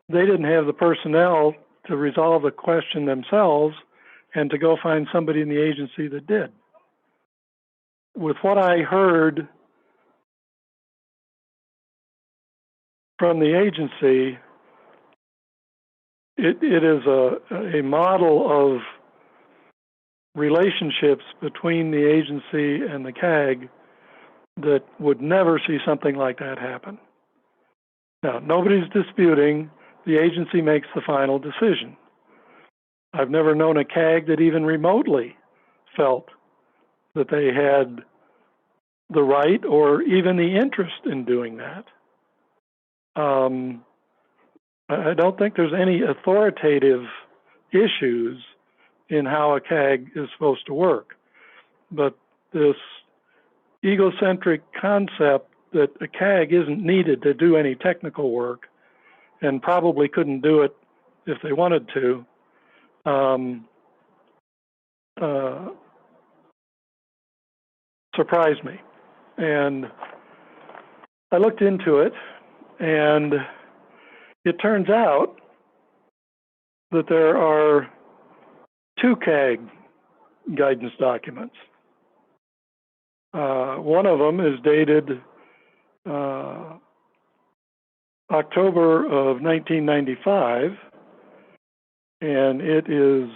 they didn't have the personnel to resolve the question themselves and to go find somebody in the agency that did. With what I heard from the agency, it is a model of relationships between the agency and the CAG that would never see something like that happen. Now, nobody's disputing the agency makes the final decision. I've never known a CAG that even remotely felt that they had the right or even the interest in doing that. I don't think there's any authoritative issues in how a CAG is supposed to work. But this egocentric concept that a CAG isn't needed to do any technical work and probably couldn't do it if they wanted to, surprised me. And I looked into it, and it turns out that there are 2 CAG guidance documents. One of them is dated October of 1995, and it is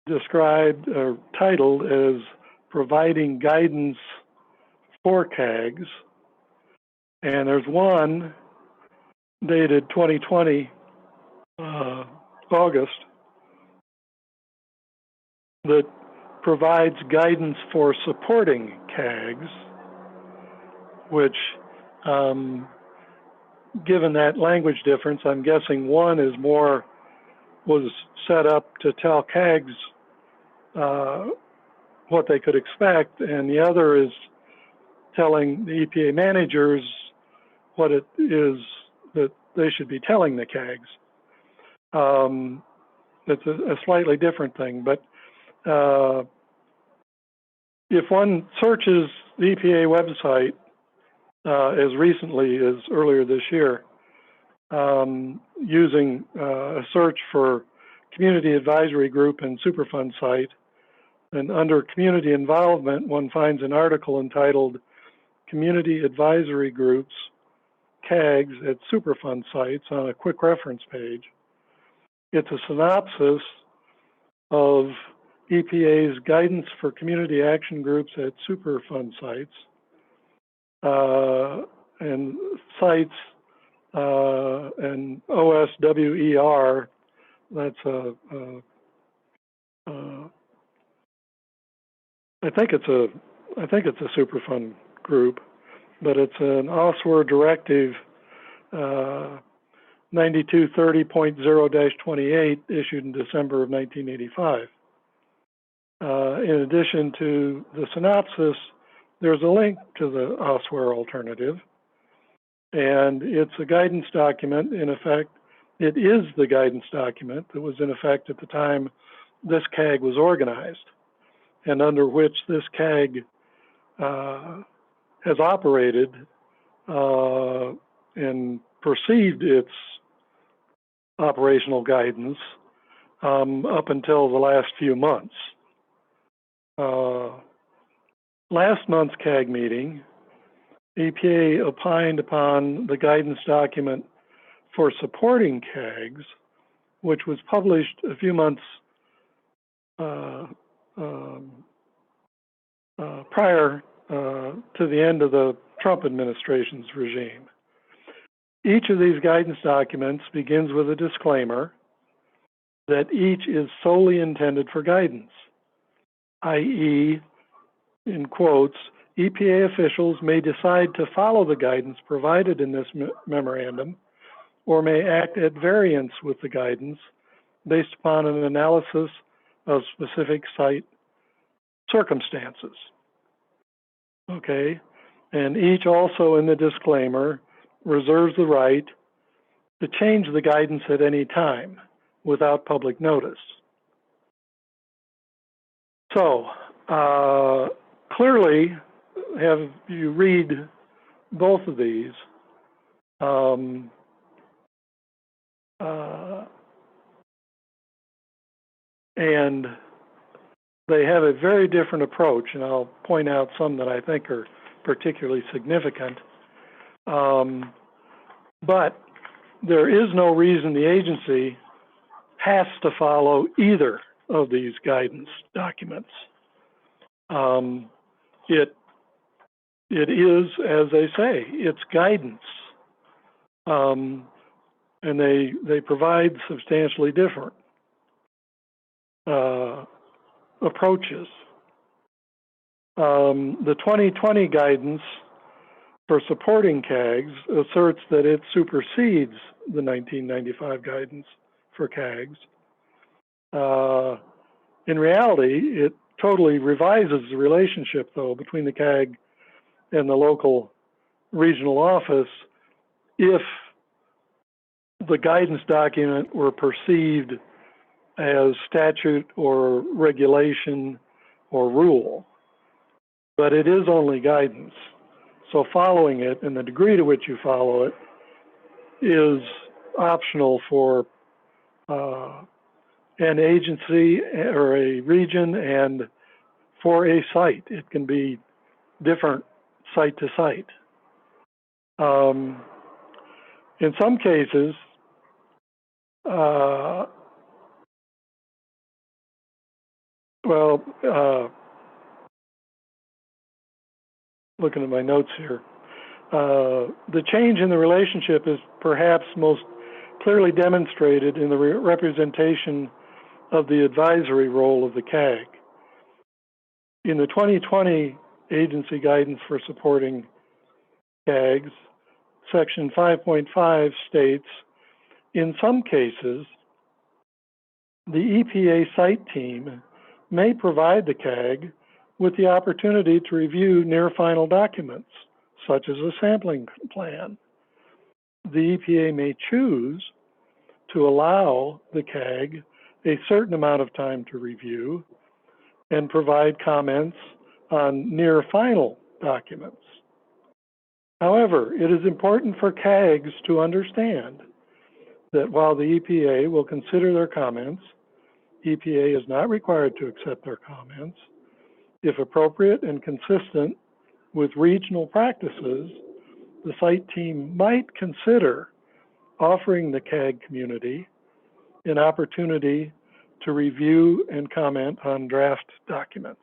described or titled as Providing Guidance for CAGs. And there's one dated 2020, August, that provides guidance for supporting CAGs, which, given that language difference, I'm guessing one is was set up to tell CAGs what they could expect, and the other is telling the EPA managers what it is that they should be telling the CAGs. It's a slightly different thing, but if one searches the EPA website as recently as earlier this year, using a search for Community Advisory Group and Superfund site, and under Community Involvement, one finds an article entitled Community Advisory Groups, CAGs at Superfund sites on a quick reference page. It's a synopsis of EPA's guidance for community action groups at Superfund sites, and cites an OSWER. That's I think it's a Superfund group, but it's an OSWER directive 9230.0-28 issued in December of 1985. In addition to the synopsis, there's a link to the OSWER alternative, and it's a guidance document. In effect, it is the guidance document that was in effect at the time this CAG was organized, and under which this CAG has operated and perceived its operational guidance up until the last few months. Last month's CAG meeting, EPA opined upon the guidance document for supporting CAGs, which was published a few months prior to the end of the Trump administration's regime. Each of these guidance documents begins with a disclaimer that each is solely intended for guidance, i.e., in quotes, EPA officials may decide to follow the guidance provided in this memorandum or may act at variance with the guidance based upon an analysis of specific site circumstances. Okay, and each also in the disclaimer reserves the right to change the guidance at any time without public notice. So, clearly, have you read both of these, and they have a very different approach, and I'll point out some that I think are particularly significant. But there is no reason the agency has to follow either of these guidance documents. It is, as they say, it's guidance, and they provide substantially different approaches. The 2020 guidance for supporting CAGs asserts that it supersedes the 1995 guidance for CAGs. In reality, it totally revises the relationship, though, between the CAG and the local regional office if the guidance document were perceived as statute or regulation or rule. But it is only guidance. So following it and the degree to which you follow it is optional for an agency or a region and for a site. It can be different site to site. In some cases, looking at my notes here, the change in the relationship is perhaps most clearly demonstrated in the representation of the advisory role of the CAG. In the 2020 agency guidance for supporting CAGs, section 5.5 states, in some cases, the EPA site team may provide the CAG with the opportunity to review near final documents, such as a sampling plan. The EPA may choose to allow the CAG a certain amount of time to review and provide comments on near final documents. However, it is important for CAGs to understand that while the EPA will consider their comments, EPA is not required to accept their comments. If appropriate and consistent with regional practices, the site team might consider offering the CAG community an opportunity to review and comment on draft documents.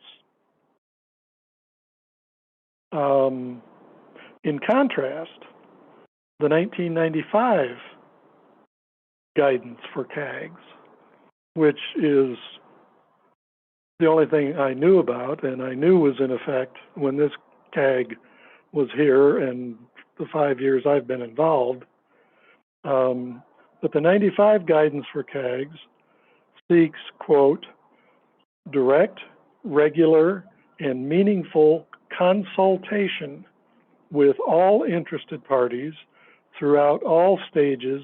In contrast, the 1995 guidance for CAGs, which is the only thing I knew about and I knew was in effect when this CAG was here and the 5 years I've been involved. But the 95 guidance for CAGs seeks, quote, direct, regular, and meaningful consultation with all interested parties throughout all stages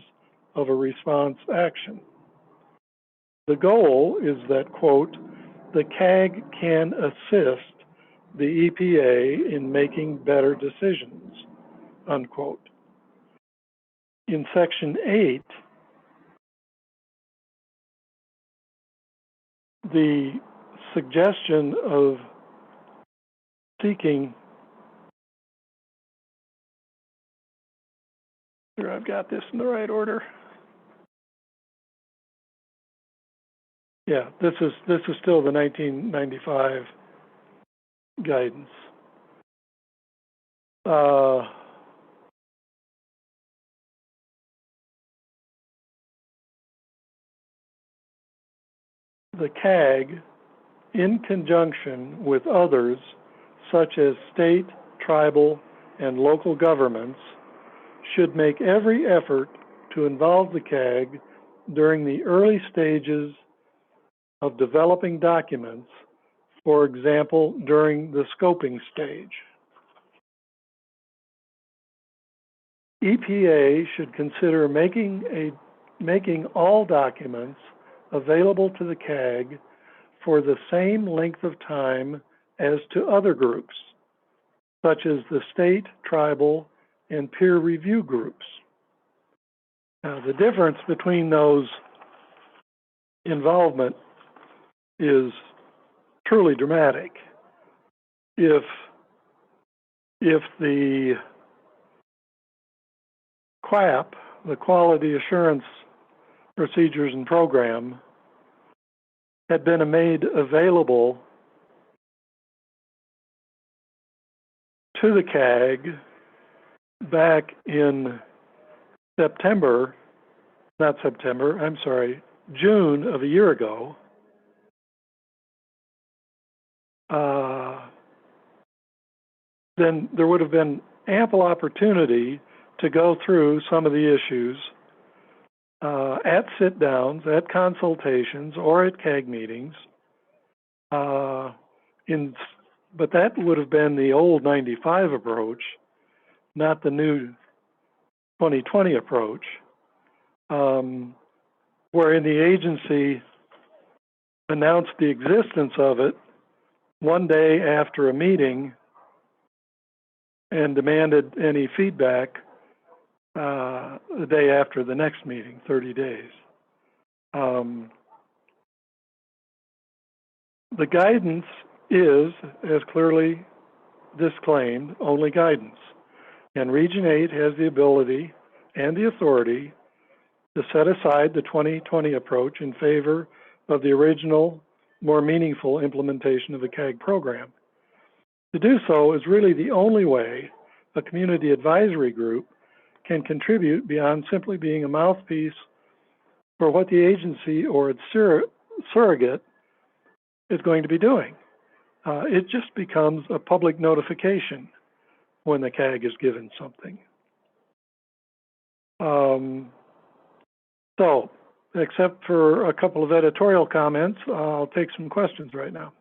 of a response action. The goal is that, quote, the CAG can assist the EPA in making better decisions, unquote. In section 8, the suggestion of seeking, sure I've got this in the right order. Yeah, this is still the 1995 guidance. The CAG, in conjunction with others, such as state, tribal, and local governments, should make every effort to involve the CAG during the early stages of developing documents, for example, during the scoping stage. EPA should consider making all documents available to the CAG for the same length of time as to other groups, such as the state, tribal, and peer review groups. Now, the difference between those involvement is truly dramatic. If the QAPP, the Quality Assurance Procedures and Program, had been made available to the CAG back in June of a year ago, then there would have been ample opportunity to go through some of the issues at sit-downs, at consultations, or at CAG meetings. But that would have been the old 95 approach, not the new 2020 approach, wherein the agency announced the existence of it one day after a meeting and demanded any feedback the day after the next meeting, 30 days. The guidance is, as clearly disclaimed only guidance, and Region 8 has the ability and the authority to set aside the 2020 approach in favor of the original, more meaningful implementation of the CAG program. To do so is really the only way a community advisory group can contribute beyond simply being a mouthpiece for what the agency or its surrogate is going to be doing. It just becomes a public notification when the CAG is given something. So, except for a couple of editorial comments, I'll take some questions right now.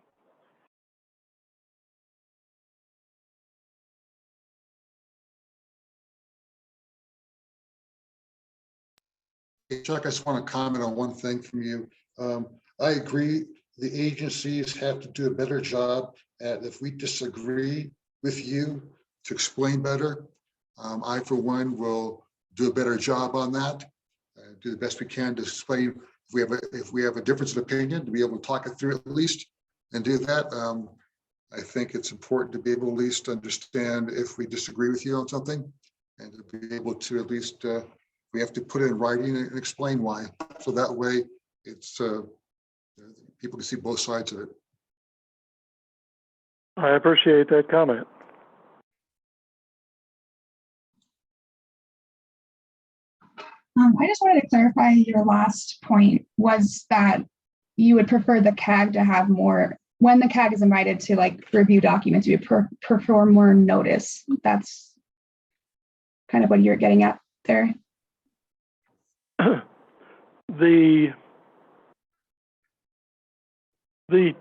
Hey, Chuck, I just want to comment on one thing from you. I agree the agencies have to do a better job at, if we disagree with you, to explain better. I, for one, will do a better job on that. Do the best we can to explain if we have a difference of opinion, to be able to talk it through at least and do that. I think it's important to be able to at least understand if we disagree with you on something, and to be able to at least we have to put it in writing and explain why. So that way it's people can see both sides of it. I appreciate that comment. I just wanted to clarify your last point was that you would prefer the CAG to have more, when the CAG is invited to like review documents, you would prefer more notice. That's kind of what you're getting at there. The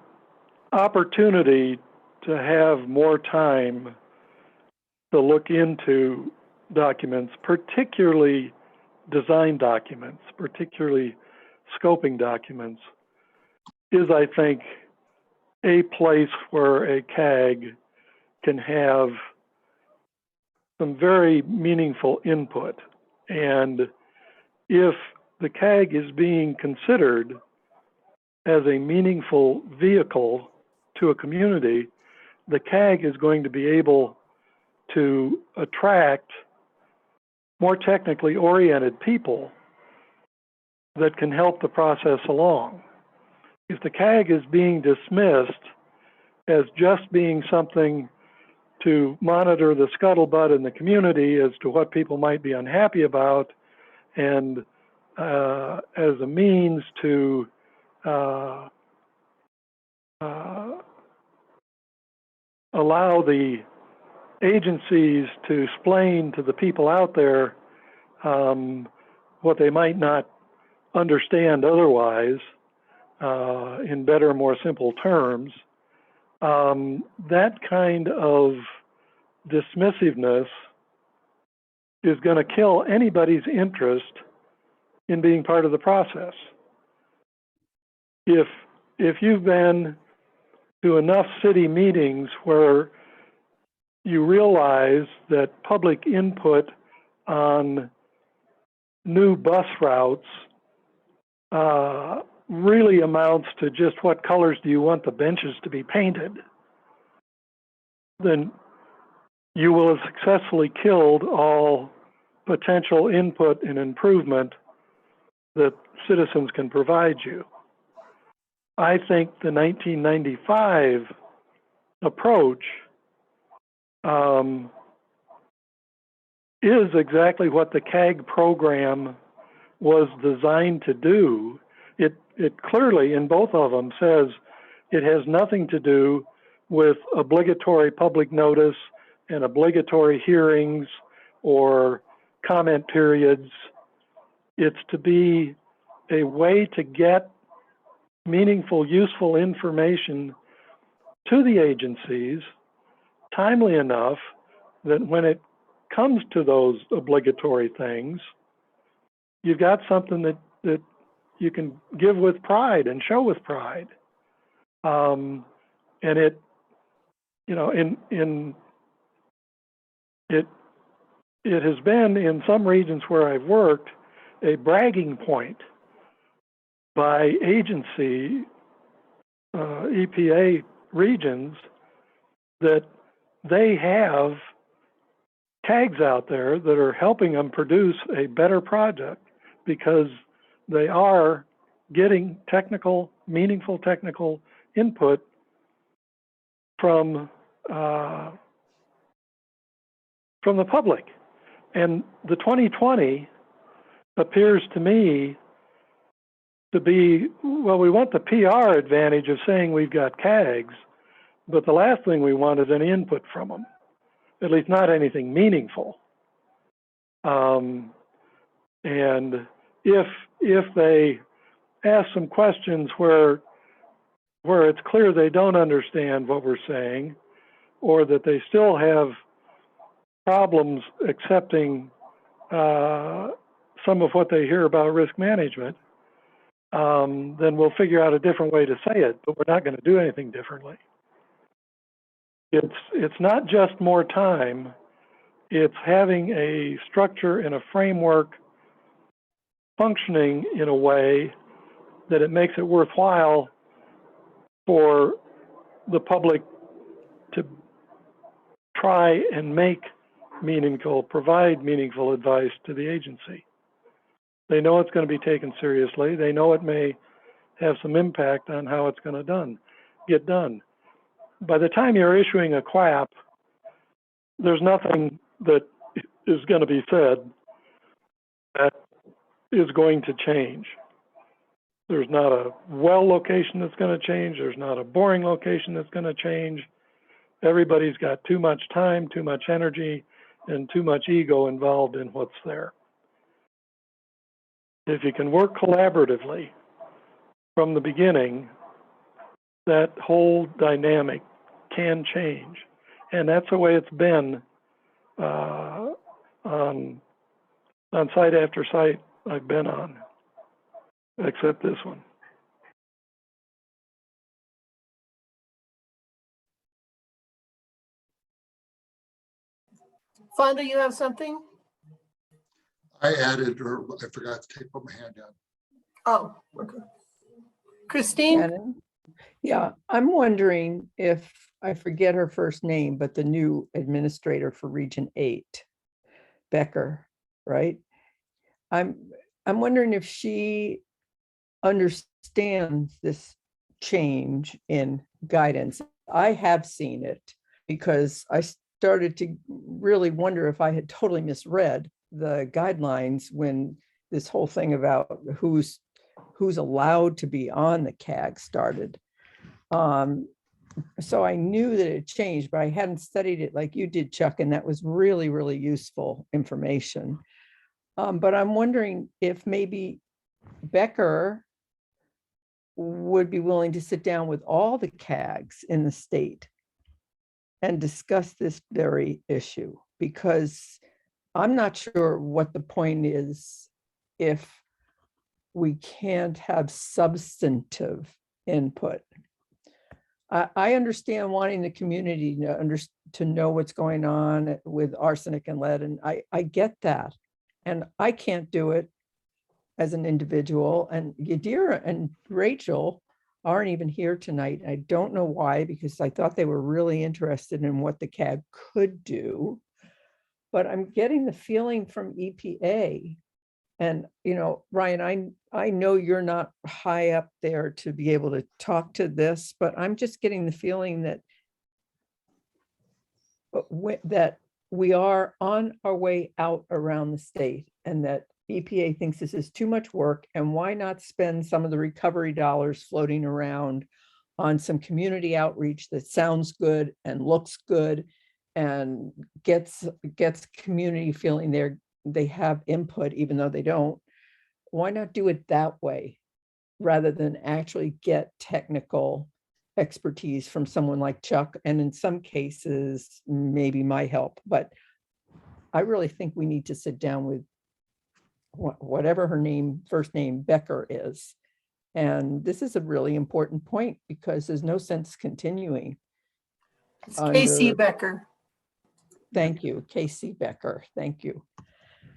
opportunity to have more time to look into documents, particularly design documents, particularly scoping documents, is, I think, a place where a CAG can have some very meaningful input. And if the CAG is being considered as a meaningful vehicle to a community, the CAG is going to be able to attract more technically oriented people that can help the process along. If the CAG is being dismissed as just being something to monitor the scuttlebutt in the community as to what people might be unhappy about, and as a means to allow the agencies to explain to the people out there what they might not understand otherwise in better, more simple terms, that kind of dismissiveness is going to kill anybody's interest in being part of the process. If you've been to enough city meetings where you realize that public input on new bus routes really amounts to just what colors do you want the benches to be painted, then you will have successfully killed all potential input and improvement that citizens can provide you. I think the 1995 approach is exactly what the CAG program was designed to do. It clearly, in both of them, says it has nothing to do with obligatory public notice and obligatory hearings or comment periods. It's to be a way to get meaningful, useful information to the agencies timely enough that when it comes to those obligatory things, you've got something that you can give with pride and show with pride. And it, you know, it has been in some regions where I've worked a bragging point by agency EPA regions that they have tags out there that are helping them produce a better project because they are getting meaningful technical input from the public. And the 2020 appears to me to be, well, we want the PR advantage of saying we've got CAGs, but the last thing we want is any input from them, at least not anything meaningful. And if they ask some questions where it's clear they don't understand what we're saying, or that they still have problems accepting some of what they hear about risk management, then we'll figure out a different way to say it, but we're not going to do anything differently. It's not just more time, it's having a structure and a framework functioning in a way that it makes it worthwhile for the public to try and provide meaningful advice to the agency. They know it's going to be taken seriously. They know it may have some impact on how it's going to get done. By the time you're issuing a QAPP, there's nothing that is going to be said that is going to change. There's not a well location that's going to change. There's not a boring location that's going to change. Everybody's got too much time, too much energy, and too much ego involved in what's there. If you can work collaboratively from the beginning, that whole dynamic can change. And that's the way it's been on site after site I've been on, except this one. Fonda, you have something? I added, or I forgot to put my hand down. Oh, okay. Christine? Shannon? Yeah, I'm wondering if, I forget her first name, but the new administrator for Region 8, Becker, right? I'm wondering if she understands this change in guidance. I have seen it because I started to really wonder if I had totally misread the guidelines when this whole thing about who's allowed to be on the CAG started. So I knew that it changed, but I hadn't studied it like you did, Chuck, and that was really, really useful information. But I'm wondering if maybe Becker would be willing to sit down with all the CAGs in the state and discuss this very issue, because I'm not sure what the point is if we can't have substantive input. I understand wanting the community to know what's going on with arsenic and lead, and I get that. And I can't do it as an individual. And Yadira and Rachel aren't even here tonight. I don't know why, because I thought they were really interested in what the CAG could do. But I'm getting the feeling from EPA, and Ryan, I know you're not high up there to be able to talk to this, but I'm just getting the feeling that we are on our way out around the state, and that EPA thinks this is too much work, and why not spend some of the recovery dollars floating around on some community outreach that sounds good and looks good and gets community feeling they have input, even though they don't. Why not do it that way rather than actually get technical expertise from someone like Chuck, and in some cases, maybe my help. But I really think we need to sit down with whatever her first name, Becker is. And this is a really important point, because there's no sense continuing. It's Casey Becker. Thank you, Casey Becker. Thank you.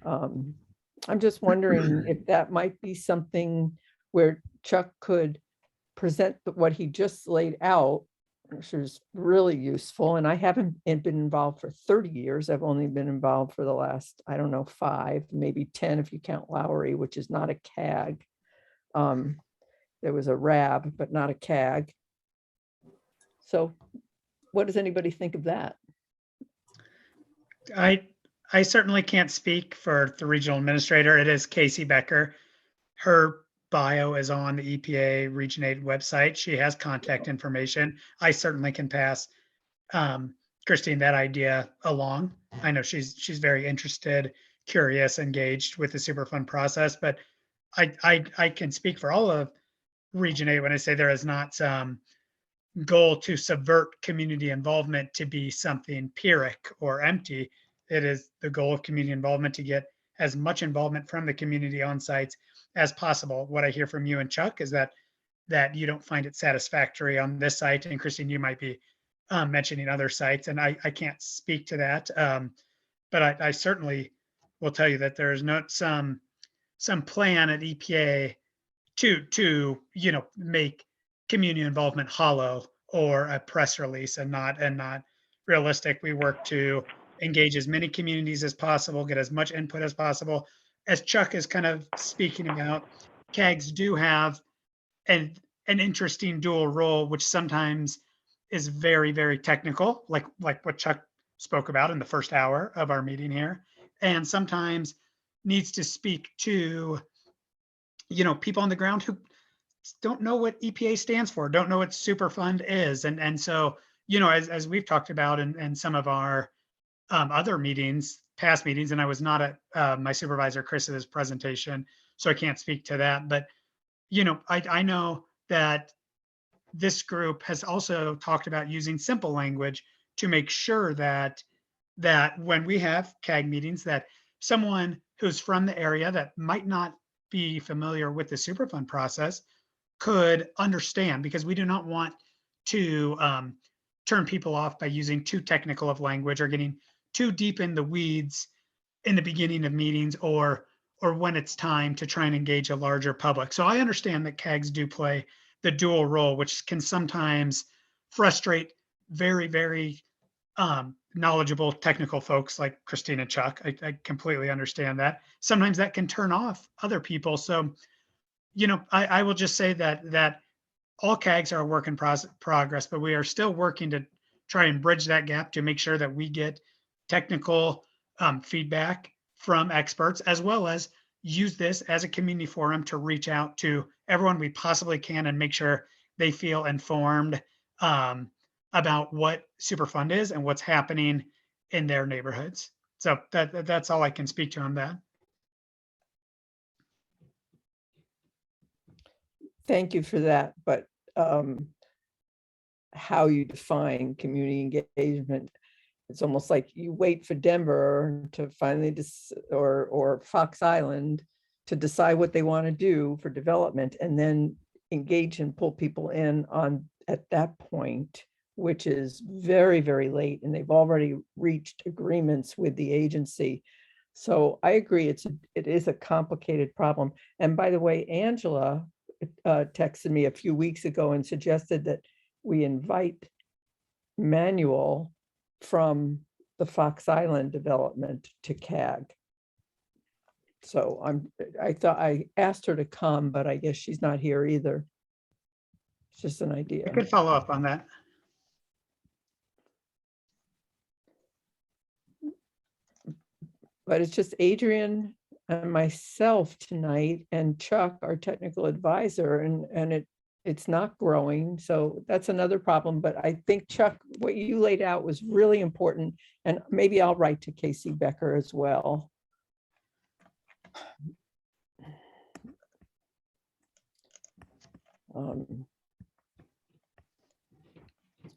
I'm just wondering if that might be something where Chuck could present what he just laid out which was really useful. And I haven't been involved for 30 years. I've only been involved for the last, I don't know, 5, maybe 10 if you count Lowry, which is not a CAG. There was a RAB, but not a CAG. So what does anybody think of that? I certainly can't speak for the regional administrator. It is Casey Becker. Her bio is on the EPA Region 8 website. She has contact information. I certainly can pass Christine that idea along. I know she's very interested, curious, engaged with the Superfund process, but I can speak for all of Region 8 when I say there is not some goal to subvert community involvement to be something pyrrhic or empty. It is the goal of community involvement to get as much involvement from the community on sites as possible. What I hear from you and Chuck is that you don't find it satisfactory on this site, and Christine, you might be mentioning other sites, and I can't speak to that, but I certainly will tell you that there is not some plan at EPA to make community involvement hollow or a press release and not realistic. We work to engage as many communities as possible, get as much input as possible. As Chuck is kind of speaking about, CAGs do have an interesting dual role, which sometimes is very, very technical, like what Chuck spoke about in the first hour of our meeting here, and sometimes needs to speak to, people on the ground who don't know what EPA stands for, don't know what Superfund is. And so, as we've talked about in some of our other meetings, past meetings, and I was not at my supervisor Chris's presentation, so I can't speak to that. But, I know that this group has also talked about using simple language to make sure that when we have CAG meetings, that someone who's from the area that might not be familiar with the Superfund process could understand, because we do not want to turn people off by using too technical of language or getting too deep in the weeds in the beginning of meetings or when it's time to try and engage a larger public. So I understand that CAGs do play the dual role, which can sometimes frustrate very, very knowledgeable technical folks like Christine and Chuck. I completely understand that. Sometimes that can turn off other people. So, I will just say that all CAGs are a work in progress, but we are still working to try and bridge that gap to make sure that we get technical feedback from experts, as well as use this as a community forum to reach out to everyone we possibly can and make sure they feel informed about what Superfund is and what's happening in their neighborhoods. So that's all I can speak to on that. Thank you for that. But how you define community engagement, it's almost like you wait for Denver to finally or Fox Island to decide what they want to do for development, and then engage and pull people in on at that point, which is very, very late, and they've already reached agreements with the agency. So I agree, it is a complicated problem. And by the way, Angela texted me a few weeks ago and suggested that we invite Manuel from the Fox Island development to CAG. So I thought I asked her to come, but I guess she's not here either. It's just an idea. I could follow up on that. But it's just Adrian and myself tonight, and Chuck, our technical advisor, and it's not growing. So that's another problem. But I think, Chuck, what you laid out was really important. And maybe I'll write to Casey Becker as well.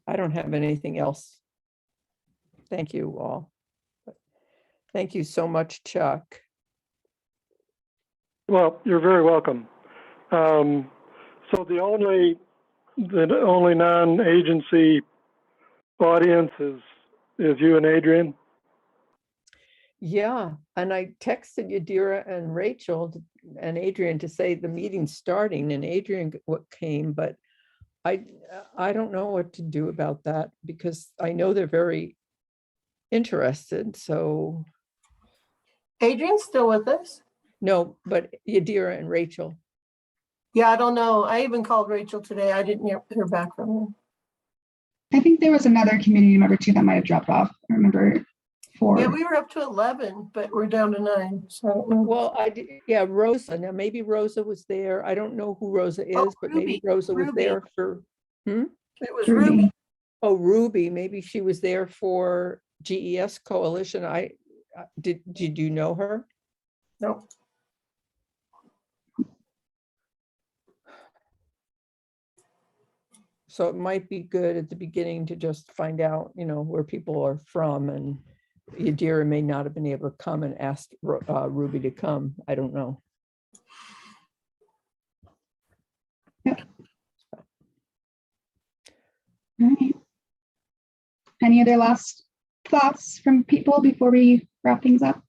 I don't have anything else. Thank you all. Thank you so much, Chuck. Well, you're very welcome. So the only non-agency audience is you and Adrian? Yeah, and I texted Yadira and Rachel and Adrian to say the meeting's starting, and Adrian came, but I don't know what to do about that because I know they're very interested, so, Adrian's still with us? no, but Yadira and Rachel. Yeah, I don't know. I even called Rachel today. I didn't hear back from her. I think there was another community member too that might have dropped off. I remember 4. Yeah, we were up to 11, but we're down to 9. So I don't know. Well, yeah, Rosa. Now, maybe Rosa was there. I don't know who Rosa Oh, is, but maybe Ruby, Rosa was Ruby. there for, It was Ruby. Ruby. oh, Ruby. Maybe she was there for GES Coalition. Did you know her? No. So it might be good at the beginning to just find out, where people are from, and Yadira may not have been able to come and ask Ruby to come. I don't know. Yep. All right. Any other last thoughts from people before we wrap things up?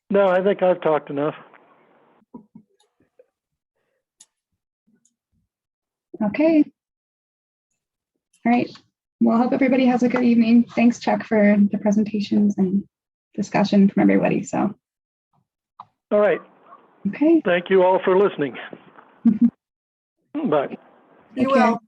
No, I think I've talked enough. Okay. All right. Well, I hope everybody has a good evening. Thanks, Chuck, for the presentations and discussion from everybody. So, All right. okay. Thank you all for listening. Bye. You Take care. will.